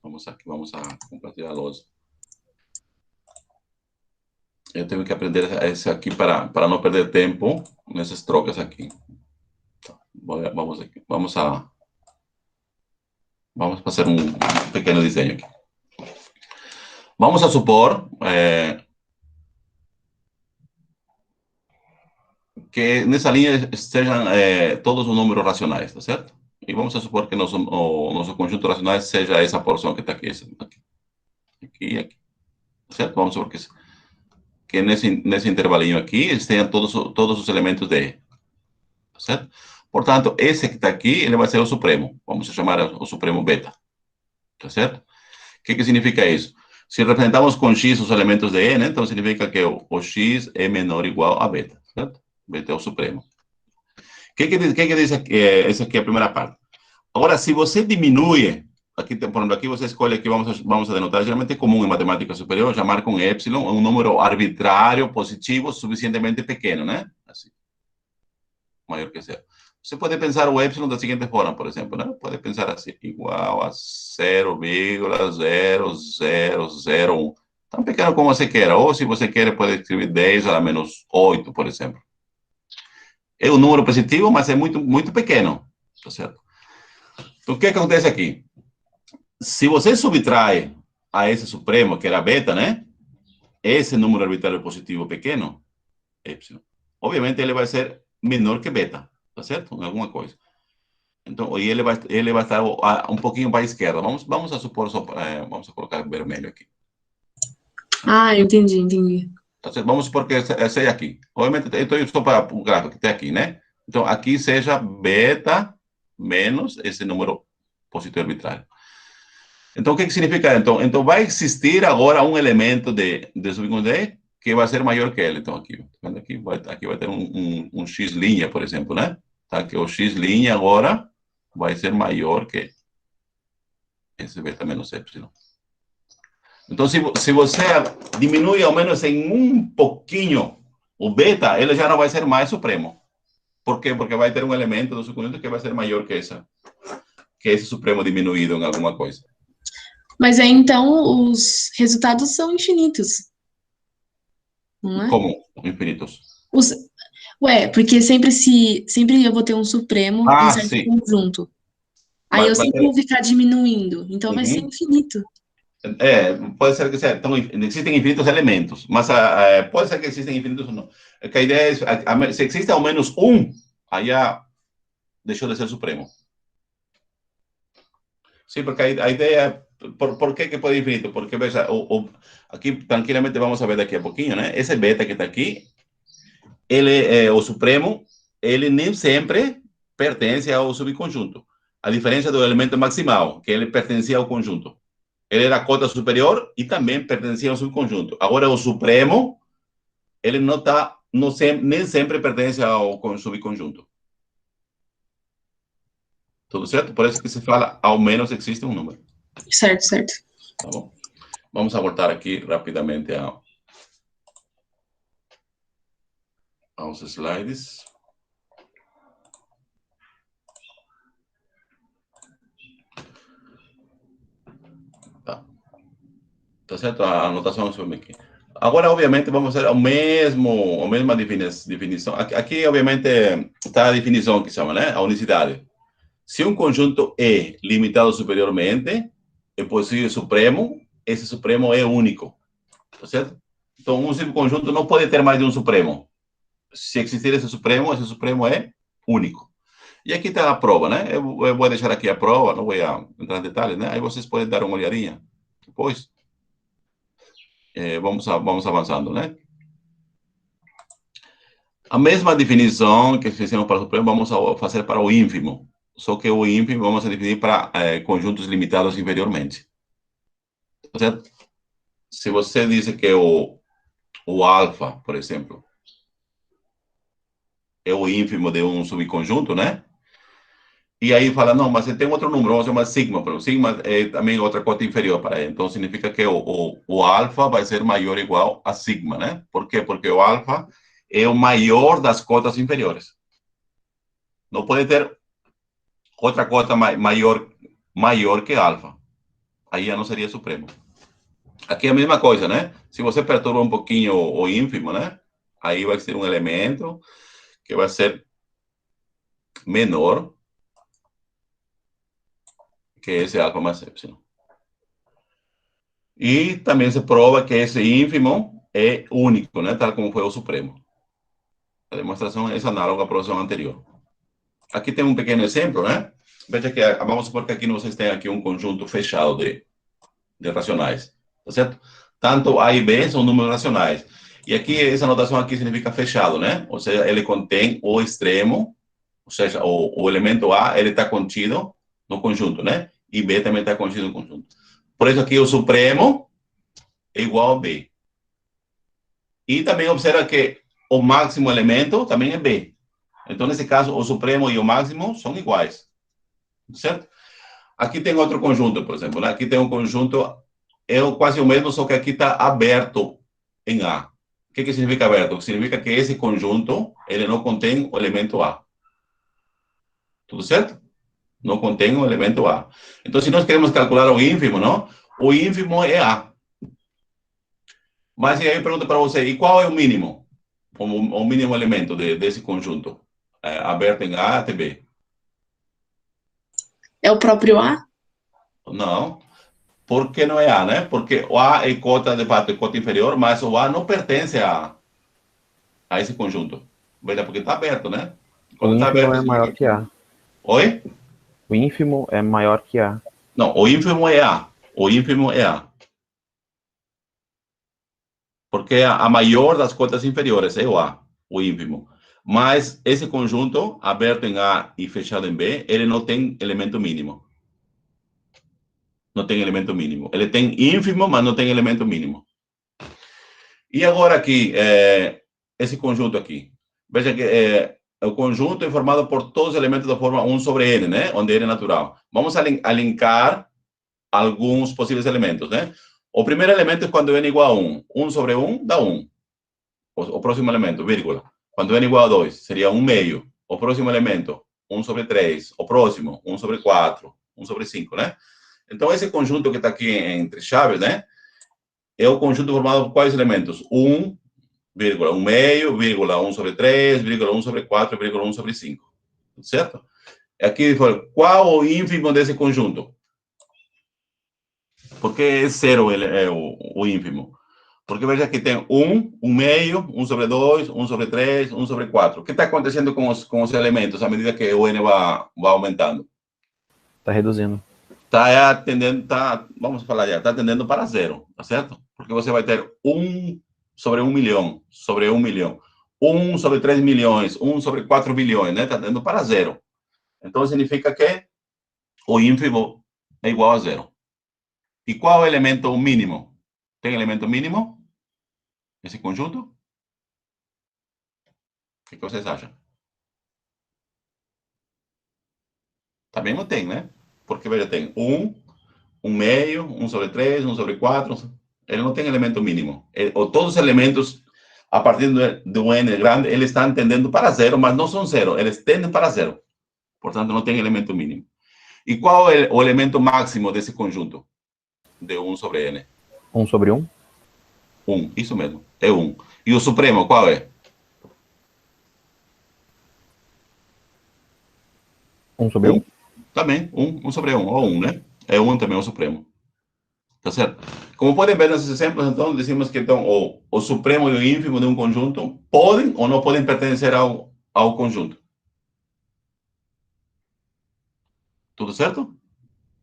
[SPEAKER 1] Vamos aqui, vamos a compartilhar a lousa. Eu tenho que aprender esse aqui para não perder tempo nessas trocas aqui. Vamos aqui, vamos fazer um pequeno desenho aqui. Vamos a supor que nessa linha estejam todos os números racionais, tá certo? E vamos a supor que o nosso conjunto racional seja essa porção que está aqui, aqui e aqui, tá certo? Vamos supor que nesse intervalinho aqui estejam todos os elementos de E, tá certo? Portanto, esse que está aqui, ele vai ser o supremo. Vamos chamar o supremo beta, tá certo? O que significa isso? Se representamos com x os elementos de E, né? Então significa que o x é menor ou igual a beta, certo? Beta é o supremo. O que diz aqui? Essa aqui é a primeira parte. Agora, se você diminui, aqui, por exemplo, aqui você escolhe, aqui vamos a denotar, geralmente é comum em matemática superior, chamar com epsilon um número arbitrário, positivo, suficientemente pequeno, né? Assim, maior que zero. Você pode pensar o epsilon da seguinte forma, por exemplo, né? Pode pensar assim, igual a 0,0001. Tão pequeno como você queira. Ou, se você quer, pode escrever 10 a la menos 8, por exemplo. É um número positivo, mas é muito, muito pequeno, tá certo? Então, o que acontece aqui? Se você subtrai a esse supremo, que era beta, né? Esse número arbitrário positivo pequeno, epsilon, obviamente ele vai ser menor que beta, tá certo? Em alguma coisa. Então, e ele vai estar um pouquinho para a esquerda. Vamos a supor, vamos a colocar vermelho aqui.
[SPEAKER 2] Ah, entendi.
[SPEAKER 1] Então, vamos supor que seja aqui. Obviamente, então eu estou para o gráfico que está aqui, né? Então, aqui seja beta menos esse número positivo arbitrário. Então, o que significa? Então vai existir agora um elemento de subconjunto que vai ser maior que ele. Então, aqui vai ter um x' por exemplo, né? Tá? Que o x' agora vai ser maior que esse beta menos epsilon. Então, se você diminui ao menos em um pouquinho o beta, ele já não vai ser mais supremo. Por quê? Porque vai ter um elemento do subconjunto que vai ser maior que esse supremo diminuído em alguma coisa.
[SPEAKER 2] Mas aí, então, os resultados são infinitos. Não é?
[SPEAKER 1] Como infinitos?
[SPEAKER 2] Porque sempre eu vou ter um supremo em certo conjunto. Aí eu sempre vou ficar diminuindo. Então vai ser infinito.
[SPEAKER 1] Pode ser que seja. Então, existem infinitos elementos, mas pode ser que existem infinitos ou não. A ideia é, se existe ao menos um, aí já deixou de ser supremo. Sim, porque a ideia é, por que pode ser infinito? Porque, veja, aqui, tranquilamente, vamos a ver daqui a pouquinho, né? Esse beta que está aqui, ele, o supremo, ele nem sempre pertence ao subconjunto. A diferença do elemento maximal, que ele pertencia ao conjunto. Ele era a cota superior e também pertencia ao subconjunto. Agora, o supremo, ele nem sempre pertence ao subconjunto. Tudo certo? Por isso que se fala, ao menos existe um número.
[SPEAKER 2] Certo.
[SPEAKER 1] Tá bom? Vamos voltar aqui rapidamente aos slides. Tá certo? A anotação é aqui. Agora, obviamente, vamos fazer a mesma definição. Aqui, obviamente, está a definição que chama, né? A unicidade. Se um conjunto é limitado superiormente, é possível supremo, esse supremo é único. Tá certo? Então, um subconjunto não pode ter mais de um supremo. Se existir esse supremo é único. E aqui está a prova, né? Eu vou deixar aqui a prova, não vou entrar em detalhes, né? Aí vocês podem dar uma olhadinha depois. Vamos avançando, né? A mesma definição que fizemos para o supremo, vamos fazer para o ínfimo. Só que o ínfimo vamos definir para conjuntos limitados inferiormente. Tá certo? Se você diz que o alfa, por exemplo, é o ínfimo de um subconjunto, né? E aí fala, não, mas tem outro número, vamos chamar sigma, pero sigma é também outra cota inferior para ele. Então, significa que o alfa vai ser maior ou igual a sigma, né? Por quê? Porque o alfa é o maior das cotas inferiores. Não pode ter outra cota maior que alfa. Aí já não seria supremo. Aqui é a mesma coisa, né? Se você perturba um pouquinho o ínfimo, né? Aí vai ser um elemento que vai ser menor que esse alfa mais epsilon. E também se prova que esse ínfimo é único, né? Tal como foi o supremo. A demonstração é análoga à provação anterior. Aqui tem um pequeno exemplo, né? Veja que vamos supor que aqui vocês têm aqui um conjunto fechado de racionais, tá certo? Tanto A e B são números racionais. E aqui, essa notação aqui significa fechado, né? Ou seja, ele contém o extremo, ou seja, o elemento A, ele está contido no conjunto, né? E B também está contido no conjunto. Por isso aqui o supremo é igual a B. E também observa que o máximo elemento também é B. Então, nesse caso, o supremo e o máximo são iguais. Certo? Aqui tem outro conjunto, por exemplo, né? Aqui tem um conjunto, é quase o mesmo, só que aqui está aberto em A. O que significa aberto? Significa que esse conjunto, ele não contém o elemento A. Tudo certo? Não contém o elemento A. Então, se nós queremos calcular o ínfimo, não? O ínfimo é A. Mas aí eu pergunto para você, e qual é o mínimo? O mínimo elemento desse conjunto? Aberto em A até B.
[SPEAKER 2] É o próprio A?
[SPEAKER 1] Não. Por que não é A, né? Porque o A é cota, de fato, é cota inferior, mas o A não pertence a esse conjunto. Veja, porque está aberto, né?
[SPEAKER 5] Quando o ínfimo é maior que A.
[SPEAKER 1] Oi?
[SPEAKER 5] O ínfimo é maior que A.
[SPEAKER 1] Não, o ínfimo é A. O ínfimo é A. Porque a maior das cotas inferiores é o A, o ínfimo. Mas esse conjunto, aberto em A e fechado em B, ele não tem elemento mínimo. Não tem elemento mínimo. Ele tem ínfimo, mas não tem elemento mínimo. E agora aqui, esse conjunto aqui. Veja que o conjunto é formado por todos os elementos da forma 1 sobre n, né? Onde n é natural. Vamos a linkar alguns possíveis elementos, né? O primeiro elemento é quando n é igual a 1. 1 sobre 1 dá 1. O próximo elemento, vírgula. Quando n é igual a 2, seria 1 meio. O próximo elemento, 1 sobre 3. O próximo, 1 sobre 4. 1 sobre 5, né? Então, esse conjunto que está aqui entre chaves, né? É o conjunto formado por quais elementos? 1, vírgula, 1 meio, vírgula, 1 sobre 3, vírgula, 1 sobre 4, vírgula, 1 sobre 5. Certo? Aqui, qual o ínfimo desse conjunto? Por que é 0 o ínfimo? Porque veja que tem 1, 1 meio, 1 sobre 2, 1 sobre 3, 1 sobre 4. O que está acontecendo com os elementos à medida que o n vai aumentando?
[SPEAKER 5] Tá reduzindo.
[SPEAKER 1] Vamos falar já, está tendendo para 0, tá certo? Porque você vai ter 1 sobre 1 milhão, sobre 1 milhão. 1 sobre 3 milhões, 1 sobre 4 bilhões, né? Está tendendo para 0. Então, significa que o ínfimo é igual a 0. E qual é o elemento mínimo? Tem elemento mínimo nesse conjunto? O que vocês acham? Também não tem, né? Porque, veja, tem 1, 1 meio, 1 sobre 3, 1 sobre 4. Ele não tem elemento mínimo. Ou todos os elementos, a partir do n grande, eles estão tendendo para 0, mas não são 0. Eles tendem para 0. Portanto, não tem elemento mínimo. E qual é o elemento máximo desse conjunto? De 1 sobre n.
[SPEAKER 5] 1 sobre 1?
[SPEAKER 1] 1, isso mesmo. É 1. E o supremo, qual é?
[SPEAKER 5] 1 sobre 1?
[SPEAKER 1] Também, 1 sobre 1, ou 1, né? É 1 também, o supremo. Tá certo? Como podem ver nesses exemplos, então, dizemos que então, o supremo e o ínfimo de um conjunto podem ou não podem pertencer ao conjunto. Tudo certo?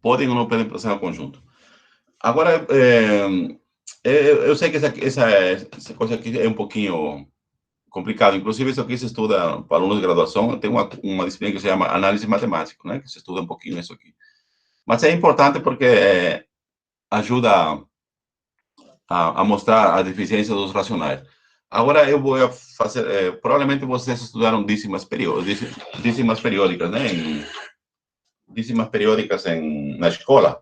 [SPEAKER 1] Podem ou não podem pertencer ao conjunto. Agora, eu sei que essa coisa aqui é um pouquinho complicado. Inclusive, isso aqui se estuda para alunos de graduação. Tem uma disciplina que se chama análise matemática, né? Que se estuda um pouquinho isso aqui. Mas é importante porque ajuda a mostrar a deficiência dos racionais. Agora eu vou fazer, provavelmente vocês estudaram dízimas periódicas, né? Dízimas periódicas na escola.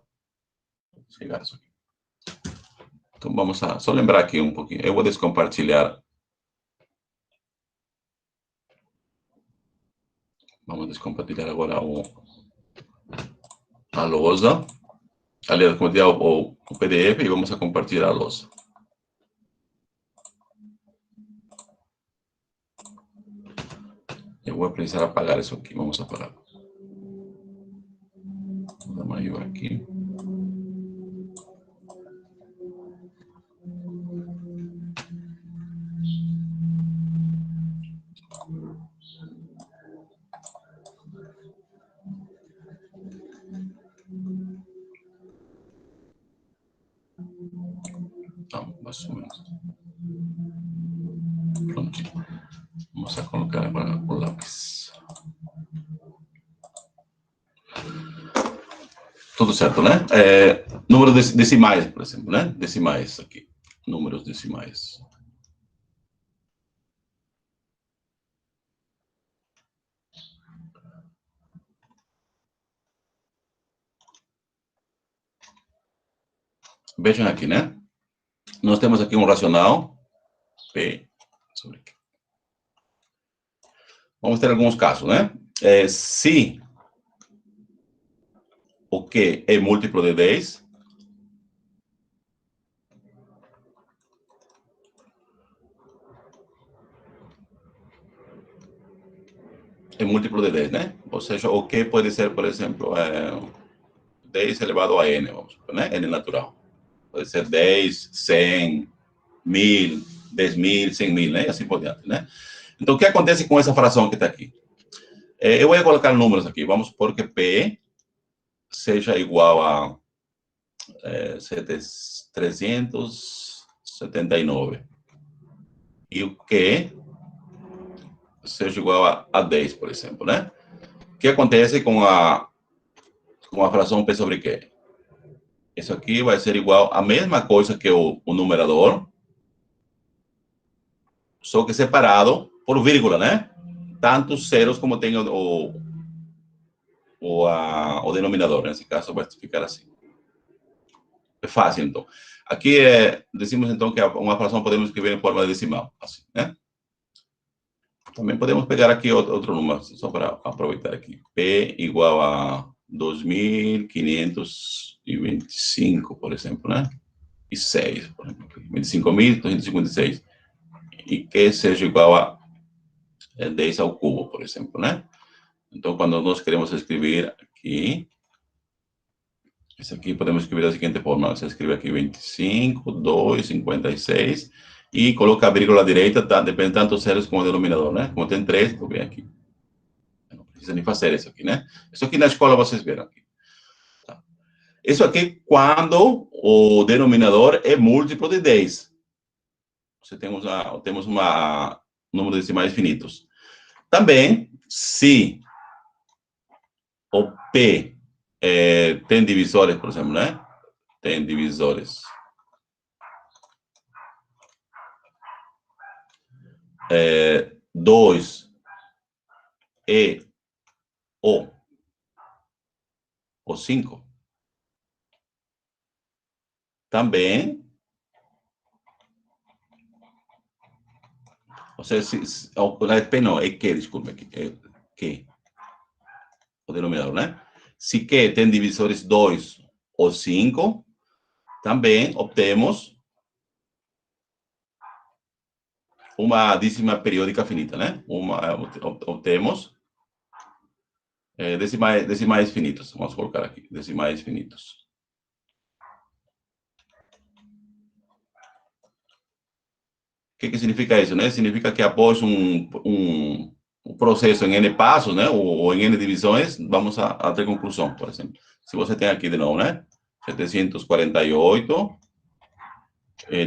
[SPEAKER 1] Então vamos só lembrar aqui um pouquinho. Eu vou descompartilhar. Vamos descompartilhar agora a lousa. Aliás, compartilhar o PDF e vamos compartilhar a lousa. Eu vou precisar apagar isso aqui. Vamos apagar. Vou dar maior aqui. Então, mais ou menos. Prontinho. Vamos colocar agora o lápis. Tudo certo, né? Número decimais, por exemplo, né? Decimais aqui. Números decimais. Vejam aqui, né? Nós temos aqui um racional. P sobre Q. Vamos ter alguns casos, né? Se o Q é múltiplo de 10, é múltiplo de 10, né? Ou seja, o Q pode ser, por exemplo, 10 elevado a n, vamos supor, né? N natural. Pode ser 10, 100, 1000, 10.000, 100.000, né? E assim por diante, né? Então, o que acontece com essa fração que está aqui? Eu vou colocar números aqui. Vamos supor que P seja igual a 379. E o Q seja igual a 10, por exemplo, né? O que acontece com a fração P sobre Q? Isso aqui vai ser igual a mesma coisa que o numerador, só que separado por vírgula, né? Tantos zeros como tem o denominador. Nesse caso vai ficar assim. É fácil, então. Aqui decimos, então, que uma fração podemos escrever em forma decimal, assim, né? Também podemos pegar aqui outro número, só para aproveitar aqui. P igual a 2.525, por exemplo, né? E 6, por exemplo. 25.256. E que seja igual a 10 ao cubo, por exemplo, né? Então, quando nós queremos escrever aqui, isso aqui podemos escrever da seguinte forma. Você escreve aqui 25, 2, 56 e coloca a vírgula direita, tá? Depende tanto zeros como denominador, né? Como tem 3, vou ver aqui. Não precisa nem fazer isso aqui, né? Isso aqui na escola vocês viram aqui. Tá. Isso aqui quando o denominador é múltiplo de 10. Temos um número de decimais finitos. Também, se o P tem divisores, por exemplo, né? Tem divisores. 2 e o 5. Também, ou seja, P não, é que, desculpa, que, o denominador, né? Se que tem divisores 2 ou 5, também obtemos uma dízima periódica finita, né? Obtemos decimais finitos. Vamos colocar aqui, decimais finitos. O que significa isso, né? Significa que após um processo em N passos, né? Ou em N divisões, vamos a ter conclusão, por exemplo. Se você tem aqui de novo, né? 748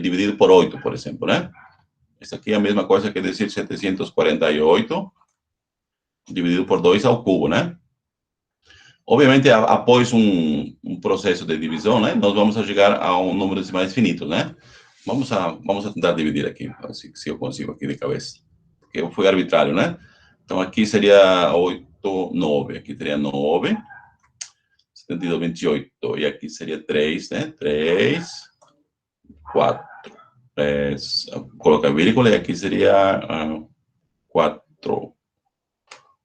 [SPEAKER 1] dividido por 8, por exemplo, né? Isso aqui é a mesma coisa que dizer 748 dividido por 2 ao cubo, né? Obviamente, após um processo de divisão, né? Nós vamos chegar a um número de decimais finitos, né? Vamos a tentar dividir aqui, se eu consigo aqui de cabeça. Porque eu fui arbitrário, né? Então, aqui seria 8, 9. Aqui seria 9. 72, 28. E aqui seria 3, né? 3, 4. Coloca a vírgula e aqui seria 4.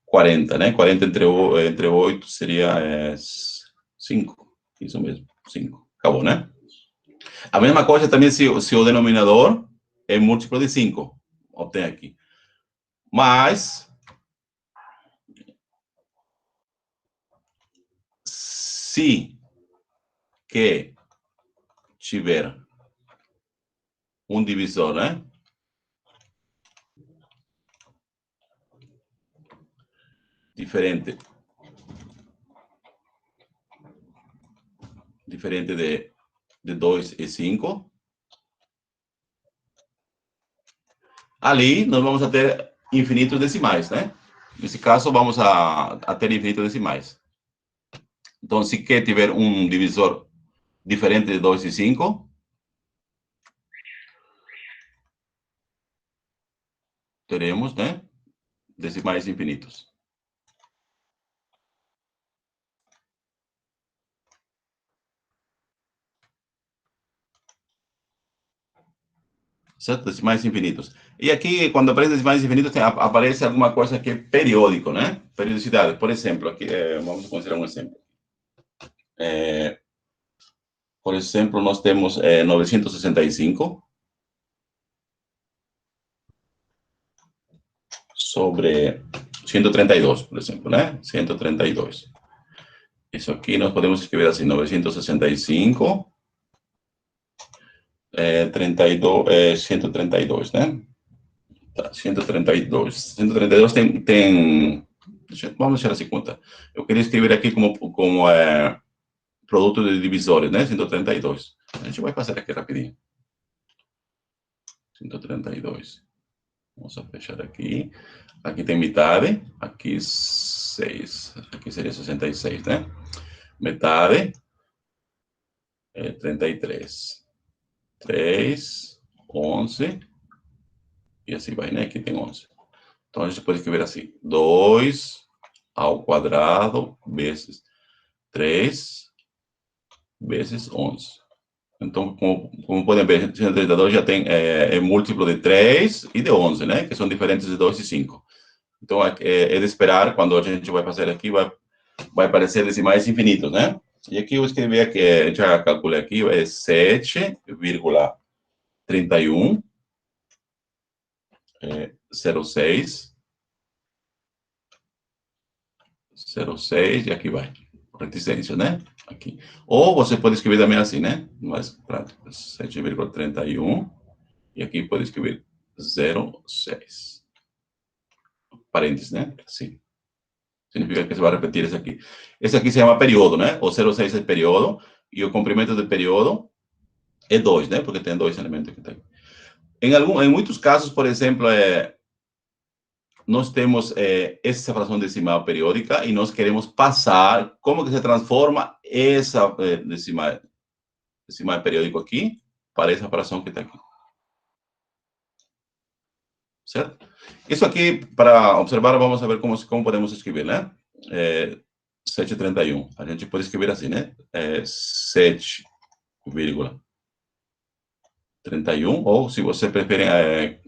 [SPEAKER 1] 40, né? 40 entre 8 seria 5. Isso mesmo, 5. Acabou, né? A mesma coisa também se o denominador é múltiplo de 5. Obtém aqui. Mas, se que tiver um divisor, né? Diferente de 2 e 5. Ali, nós vamos a ter infinitos decimais, né? Nesse caso, vamos a ter infinitos decimais. Então, se que tiver um divisor diferente de 2 e 5, teremos, né? Decimais infinitos. Certo? Decimais infinitos. E aqui, quando aparece decimais infinitos, aparece alguma coisa que é periódico, né? Periodicidade. Por exemplo, aqui, vamos considerar um exemplo. Por exemplo, nós temos 965 sobre 132, por exemplo, né? 132. Isso aqui nós podemos escrever assim, 965 132, né? Tá, 132. 132 tem vamos deixar assim conta. Eu queria escrever aqui como produto de divisores, né? 132. A gente vai passar aqui rapidinho. 132. Vamos a fechar aqui. Aqui tem metade, aqui 6. Aqui seria 66, né? Metade é 33. 3, 11. E assim vai, né? Aqui tem 11. Então, a gente pode escrever assim. 2 ao quadrado vezes 3 vezes 11. Então, como podem ver, 132 já tem múltiplo de 3 e de 11, né? Que são diferentes de 2 e 5. Então, é de esperar, quando a gente vai fazer aqui, vai aparecer decimais infinitos, né? E aqui eu escrevi aqui, já calculei aqui, é 7,31, 06, 06, e aqui vai. Reticência, né? Aqui. Ou você pode escrever também assim, né? Mais prático. 7,31. E aqui pode escrever 0,6. Parênteses, né? Assim. Significa que se vai repetir esse aqui. Esse aqui se chama período, né? O 0,6 é período. E o comprimento do período é 2, né? Porque tem 2 elementos que tem. Em muitos casos, por exemplo, nós temos essa fração decimal periódica e nós queremos passar como que se transforma essa decimal periódico aqui para essa fração que está aqui. Certo? Isso aqui, para observar, vamos ver como podemos escrever, né? 7,31. A gente pode escrever assim, né? 7,31, ou se você prefere,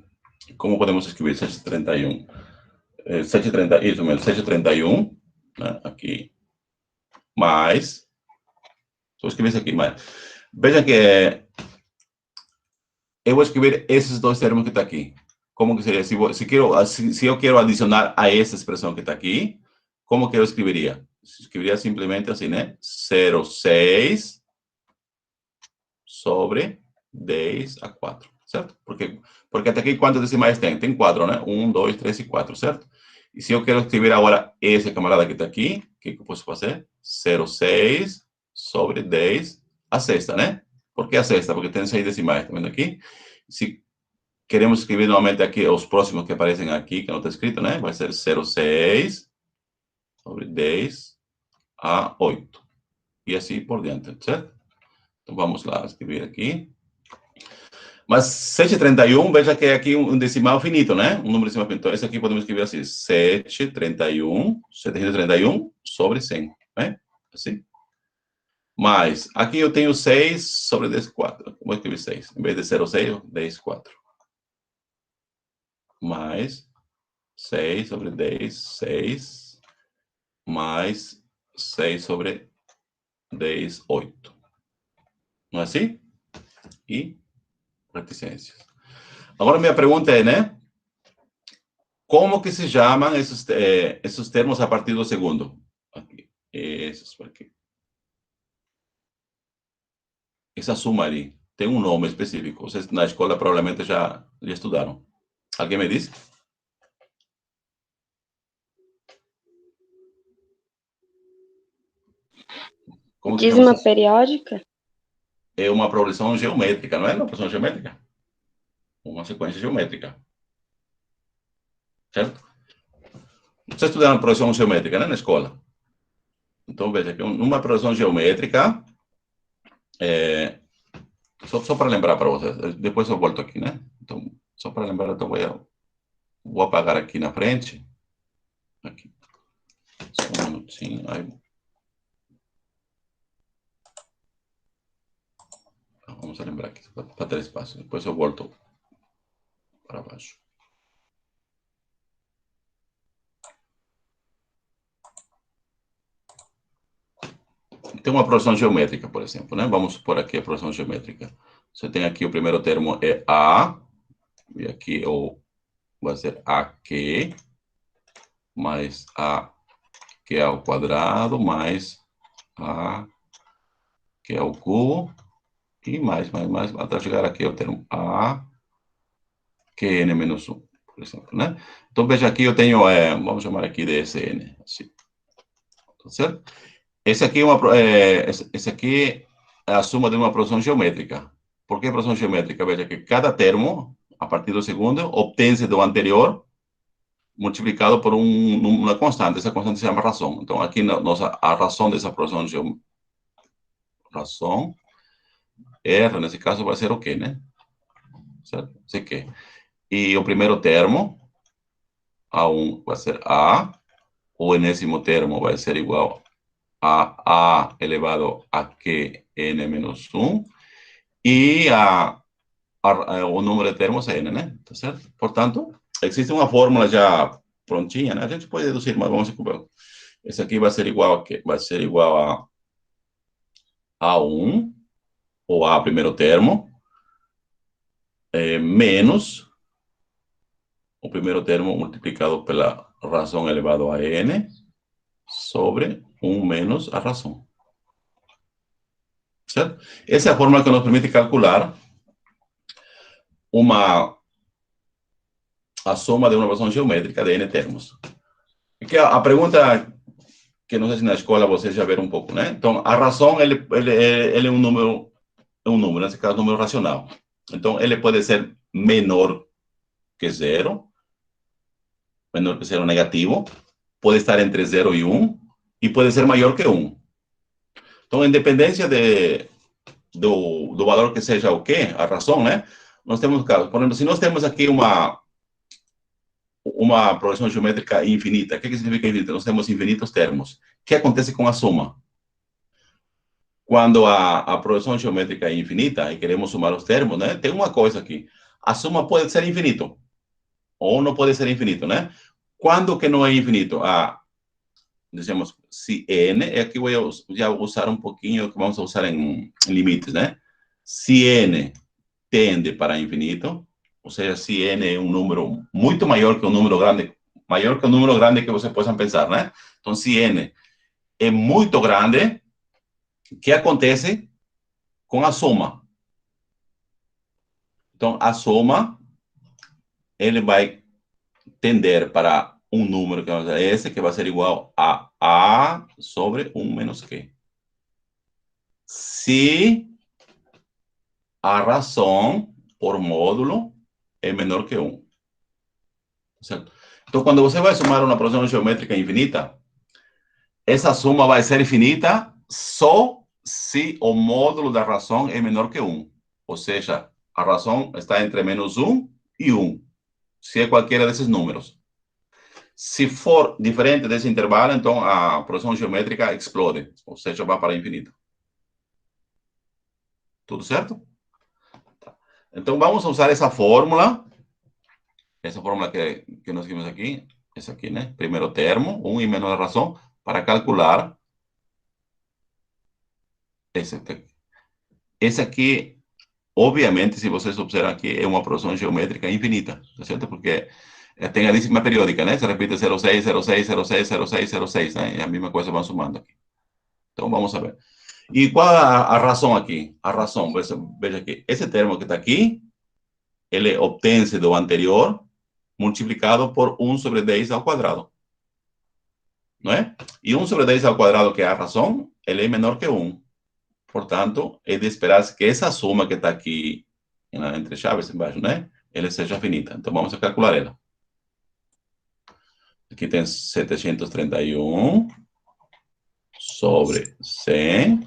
[SPEAKER 1] como podemos escrever 7,31? 7,30, isso mesmo, 7,31, né? Aqui, mais, vou escrever isso aqui, mais. Veja que eu vou escrever esses dois termos que está aqui. Como que seria? Se eu quero adicionar a essa expressão que está aqui, como que eu escreveria? Escreveria simplesmente assim, né? 0,6 sobre 10 a 4, certo? Porque até aqui quantos decimais tem? Tem 4, né? 1, 2, 3 e 4, certo? E se eu quero escrever agora esse camarada que está aqui, o que eu posso fazer? 0,6 sobre 10 a sexta, né? Por que a sexta? Porque tem 6 decimais, tá vendo aqui? Se queremos escrever novamente aqui os próximos que aparecem aqui, que não está escrito, né? Vai ser 0,6 sobre 10 a 8. E assim por diante, certo? Então, vamos lá, escrever aqui. Mas 731, veja que é aqui um decimal finito, né? Um número decimal finito. Então, esse aqui podemos escrever assim, 731 sobre 100, né? Assim. Mas, aqui eu tenho 6 sobre 10, 4. Vou escrever 6. Em vez de 0,6, 10, 4. Mais 6 sobre 10, 6. Mais 6 sobre 10, 8. Não é assim? E reticências. Agora, minha pergunta é, né? Como que se chamam esses termos a partir do segundo? Aqui. Esses por aqui. Essa suma ali tem um nome específico. Vocês na escola provavelmente já estudaram. Alguém me diz? Como que
[SPEAKER 4] Dízima
[SPEAKER 1] chama?
[SPEAKER 4] periódica?
[SPEAKER 1] É uma progressão geométrica, não é uma progressão geométrica? Uma sequência geométrica. Certo? Vocês estudaram progressão geométrica, né, na escola? Então, veja que uma progressão geométrica, só para lembrar para vocês, depois eu volto aqui, né? Então, só para lembrar, então vou apagar aqui na frente. Aqui. Só um minutinho. Aí. Vamos lembrar aqui, para ter espaço. Depois eu volto para baixo. Tem uma progressão geométrica, por exemplo, né? Vamos supor aqui a progressão geométrica. Você tem aqui o primeiro termo é A, e aqui vai ser AQ, mais AQ ao quadrado, mais AQ ao cubo, e mais, até chegar aqui ao termo AQN menos 1, por exemplo, né? Então, veja aqui, eu tenho, vamos chamar aqui de SN, assim. Tá certo? Esse aqui é a suma de uma progressão geométrica. Por que progressão geométrica? Veja que cada termo a partir do segundo, obtém-se do anterior, multiplicado por uma constante. Essa constante se chama razão. Então, aqui a razão dessa aproximação geométrica, razão, R, nesse caso, vai ser o quê, né? Certo? Sei que. E o primeiro termo, A1, vai ser A. O enésimo termo vai ser igual a A elevado a QN menos 1. E o número de termos é N, né? Tá certo? Portanto, existe uma fórmula já prontinha, né? A gente pode deduzir, mas vamos ver. Esse aqui vai ser igual a quê? Vai ser igual a A1, ou A primeiro termo, menos o primeiro termo multiplicado pela razão elevado a N, sobre 1 menos a razão. Certo? Essa é a fórmula que nos permite calcular a soma de uma equação geométrica de N termos. Aqui a pergunta que não sei se na escola vocês já viram um pouco, né? Então, a razão, ele é um número, nesse caso, um número racional. Então, ele pode ser menor que zero negativo, pode estar entre 0 e 1, e pode ser maior que 1. Então, independência do valor que seja o quê, a razão, né? Nós temos, por exemplo, se nós temos aqui uma progressão geométrica infinita. O que significa infinita? Nós temos infinitos termos. O que acontece com a soma? Quando a progressão geométrica é infinita e queremos somar os termos, né? Tem uma coisa aqui. A soma pode ser infinito. Ou não pode ser infinito, né? Quando que não é infinito? Dizemos, se N, aqui vou já usar um pouquinho, que vamos usar em limites, né? Se N tende para infinito, ou seja, se N é um número muito maior que um número grande, maior que o número grande que vocês possam pensar, né? Então, se N é muito grande, o que acontece com a soma? Então, a soma, ele vai tender para um número que vai ser esse, que vai ser igual a A sobre 1 menos Q. Se a razão por módulo é menor que 1. Certo? Então, quando você vai somar uma progressão geométrica infinita, essa soma vai ser infinita só se o módulo da razão é menor que 1. Ou seja, a razão está entre menos 1 e 1. Se é qualquer desses números. Se for diferente desse intervalo, então a progressão geométrica explode. Ou seja, vai para infinito. Tudo certo? Então, vamos usar essa fórmula. Essa fórmula que nós vimos aqui. Essa aqui, né? Primeiro termo, 1 e menos a razão, para calcular esse aqui. Esse aqui, obviamente, se vocês observam aqui, é uma progressão geométrica infinita, tá certo? Porque tem a dízima periódica, né? Se repite 0,6, 0,6, 0,6, 0,6, 0,6, né? E a mesma coisa vai somando aqui. Então, vamos ver. E qual a razão aqui? A razão, veja aqui. Esse termo que está aqui, ele obtém-se do anterior, multiplicado por 1 sobre 10 ao quadrado. Não é? E 1 sobre 10 ao quadrado, que é a razão, ele é menor que 1. Portanto, é de esperar-se que essa soma que está aqui, entre chaves embaixo, né? Ela seja finita. Então, vamos a calcular ela. Aqui tem 731 sobre 100,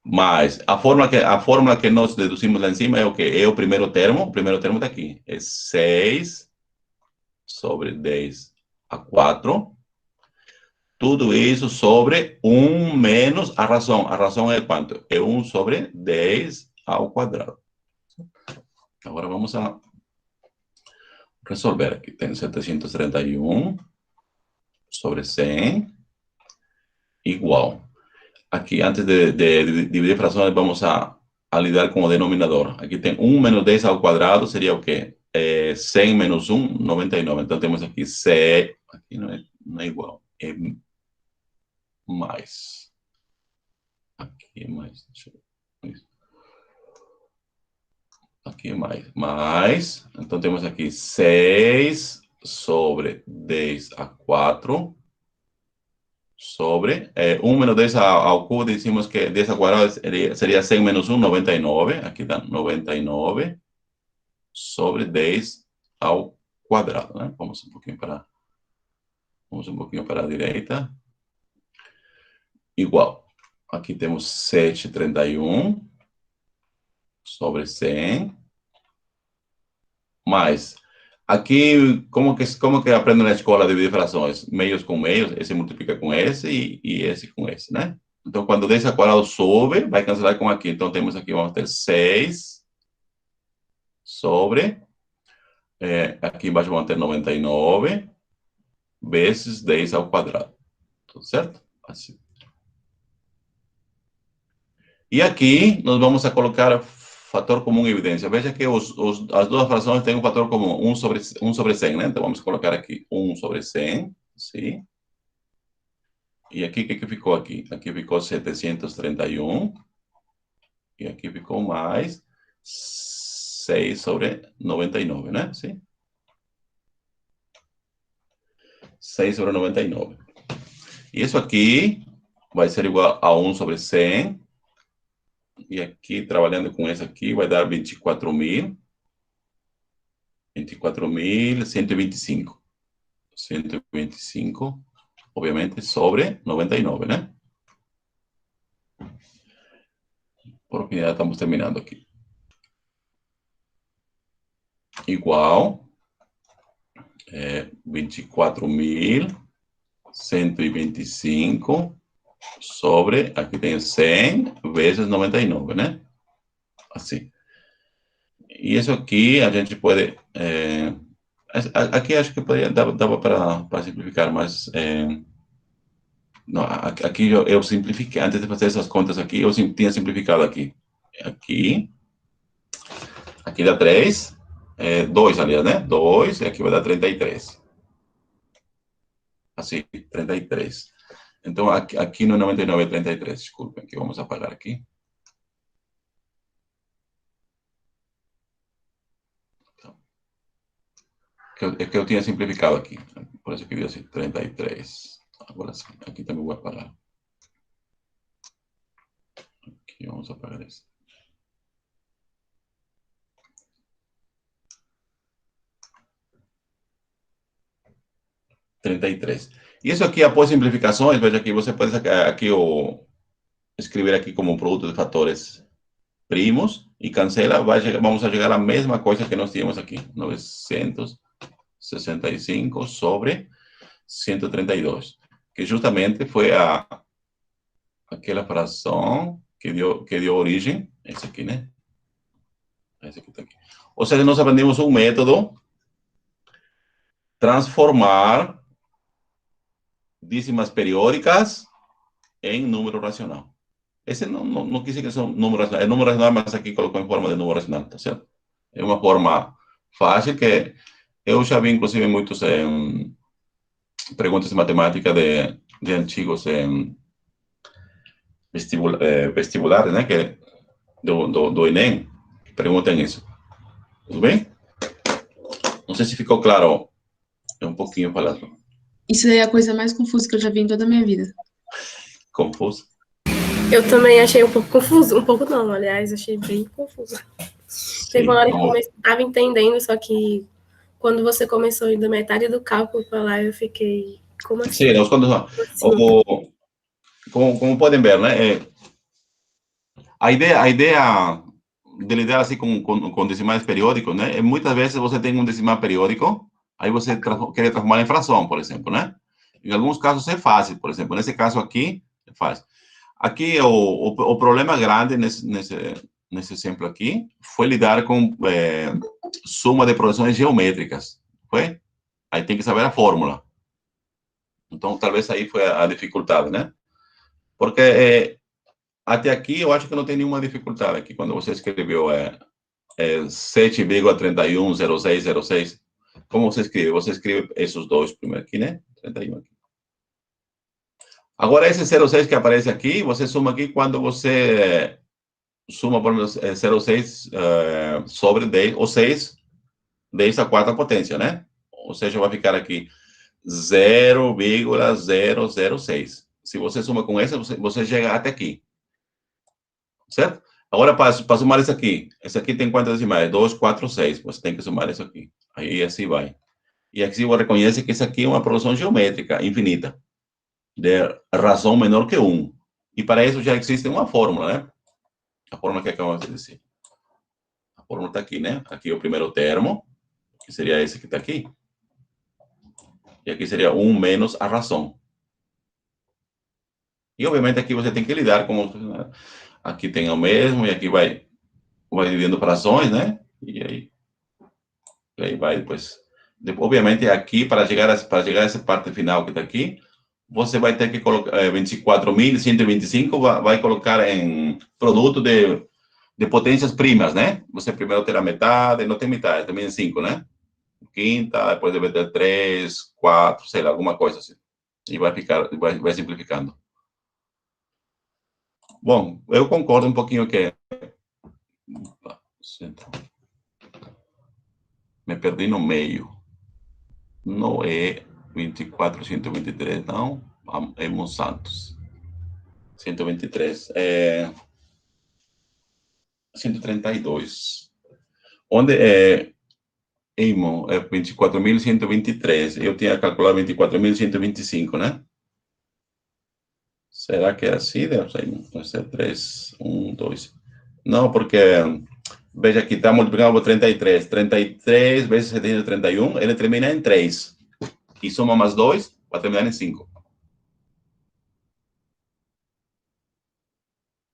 [SPEAKER 1] mais a fórmula que nós deduzimos lá em cima é o quê? É o primeiro termo está aqui. É 6 sobre 10 a 4. Tudo isso sobre 1 menos a razão. A razão é quanto? É 1 sobre 10 ao quadrado. Agora vamos a resolver aqui. Tem 731 sobre 100 igual. Aqui, antes de dividir frações, vamos a lidar com o denominador. Aqui tem 1 menos 10 ao quadrado, seria o quê? 100 menos 1, 99. Então, temos aqui 100. Aqui não é igual. É mais. Aqui é mais. Deixa eu ver. Aqui é mais. Mais. Então, temos aqui 6 sobre 10 a 4. Sobre 1 menos 10 ao cubo, decimos que 10 ao quadrado seria 100 menos 1, 99. Aqui dá 99. sobre 10 ao quadrado, né? Vamos um pouquinho para a direita. Igual. Aqui temos 731 sobre 100. Mais. Aqui, como que aprende na escola a dividir frações? Meios com meios, esse multiplica com esse e esse com esse, né? Então, quando 10 ao quadrado sobe, vai cancelar com aqui. Então, temos aqui, vamos ter 6 sobre, aqui embaixo vamos ter 99 vezes 10 ao quadrado. Tudo certo? Assim. E aqui, nós vamos a colocar fator comum em evidência. Veja que as duas frações têm um fator comum, 1 sobre 100, né? Então, vamos colocar aqui 1 sobre 100, sim. E aqui, o que ficou aqui? Aqui ficou 731. E aqui ficou mais 6 sobre 99, né? Sim. 6 sobre 99. E isso aqui vai ser igual a 1 sobre 100. E aqui, trabalhando com esse aqui, vai dar 24.000. 24.125. 125, obviamente, sobre 99, né? Porque já estamos terminando aqui. Igual 24.125 sobre, aqui tem 100 vezes 99, né? Assim. E isso aqui a gente pode... aqui acho que dava para simplificar, mas... não, aqui eu simplifiquei. Antes de fazer essas contas aqui, eu tinha simplificado aqui. Aqui dá 3. 2, aliás, né? 2, e aqui vai dar 33. Assim, 33. Então, aqui no 99 é 33, desculpem, aqui vamos apagar aqui. Então, é que eu tinha simplificado aqui, por isso que eu disse 33. Agora sim, aqui também vou apagar. Aqui vamos apagar isso. E isso aqui, após simplificações, veja que você pode aqui escrever aqui como um produto de fatores primos e cancela, vamos a chegar à mesma coisa que nós tínhamos aqui, 965 sobre 132, que justamente foi aquela fração que deu origem, esse aqui, né? Esse aqui tá aqui. Ou seja, nós aprendemos um método transformar dízimas periódicas em número racional. Esse não quis dizer que são números racionais, é número racional, mas aqui colocou em forma de número racional, tá certo? É uma forma fácil que eu já vi, inclusive, muitos perguntas de matemática de antigos vestibulares, né, que do Enem, perguntam isso. Tudo bem? Não sei se ficou claro, um pouquinho falado.
[SPEAKER 2] Isso aí é a coisa mais confusa que eu já vi em toda a minha vida.
[SPEAKER 1] Confuso?
[SPEAKER 4] Eu também achei um pouco confuso. Um pouco não, aliás, achei bem confuso. Teve uma hora que eu estava entendendo, só que quando você começou indo metade do cálculo para lá, eu fiquei... Como assim?
[SPEAKER 1] Sim, como podem ver, né? A ideia de lidar assim com decimais periódicos, né? Muitas vezes você tem um decimal periódico, aí você quer transformar em fração, por exemplo, né? Em alguns casos é fácil, por exemplo, nesse caso aqui é fácil. Aqui o problema grande nesse exemplo aqui foi lidar com soma de progressões geométricas, foi? Aí tem que saber a fórmula. Então, talvez aí foi a dificuldade, né? Porque até aqui eu acho que não tem nenhuma dificuldade aqui. Quando você escreveu 7,310606, como você escreve? Você escreve esses dois primeiro aqui, né? 31 aqui. Agora, esse 06 que aparece aqui, você soma aqui quando você suma, por exemplo, 06 sobre 10, ou 6, 10 à quarta potência, né? Ou seja, vai ficar aqui 0,006. Se você soma com essa, você chega até aqui. Certo? Agora, para somar isso aqui. Esse aqui tem quantas decimais? 2, 4, 6. Você tem que somar isso aqui. Aí, assim vai. E aqui você reconhece que isso aqui é uma progressão geométrica infinita, de razão menor que 1. E para isso já existe uma fórmula, né? A fórmula que acabamos de dizer. A fórmula está aqui, né? Aqui é o primeiro termo, que seria esse que está aqui. E aqui seria 1 menos a razão. E, obviamente, aqui você tem que lidar com... Aqui tem o mesmo, e aqui vai dividindo frações, né? E aí vai, depois... Obviamente, aqui, para chegar a essa parte final que está aqui, você vai ter que colocar 24.125, vai colocar em produto de potências primas, né? Você primeiro terá metade, não tem metade, também 5, né? Quinta, depois deve ter 3, 4, sei lá, alguma coisa assim. E vai simplificando. Bom, eu concordo um pouquinho que... Me perdi no meio. Não é 24.123, não. É Monsantos. 123. É 132. Onde é... Eimon, é 24.123. Eu tinha calculado 24.125, né? Será que é assim? Deve ser 3, 1, 2. Não, porque... Veja aqui, está multiplicado por 33. 33 vezes 731, ele termina em 3. E soma mais 2 para terminar em 5.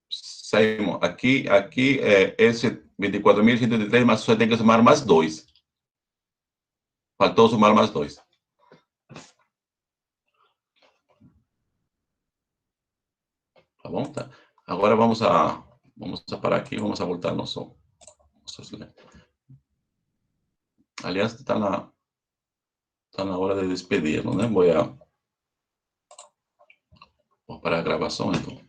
[SPEAKER 1] Saímos. Aqui é esse 24.133, mas você tem que somar mais 2. Faltou somar mais 2. Tá bom? Tá. Agora vamos a parar aqui, vamos a voltar ao nosso slide. Aliás, está na hora de despedirnos, né? Vou parar a gravação, então.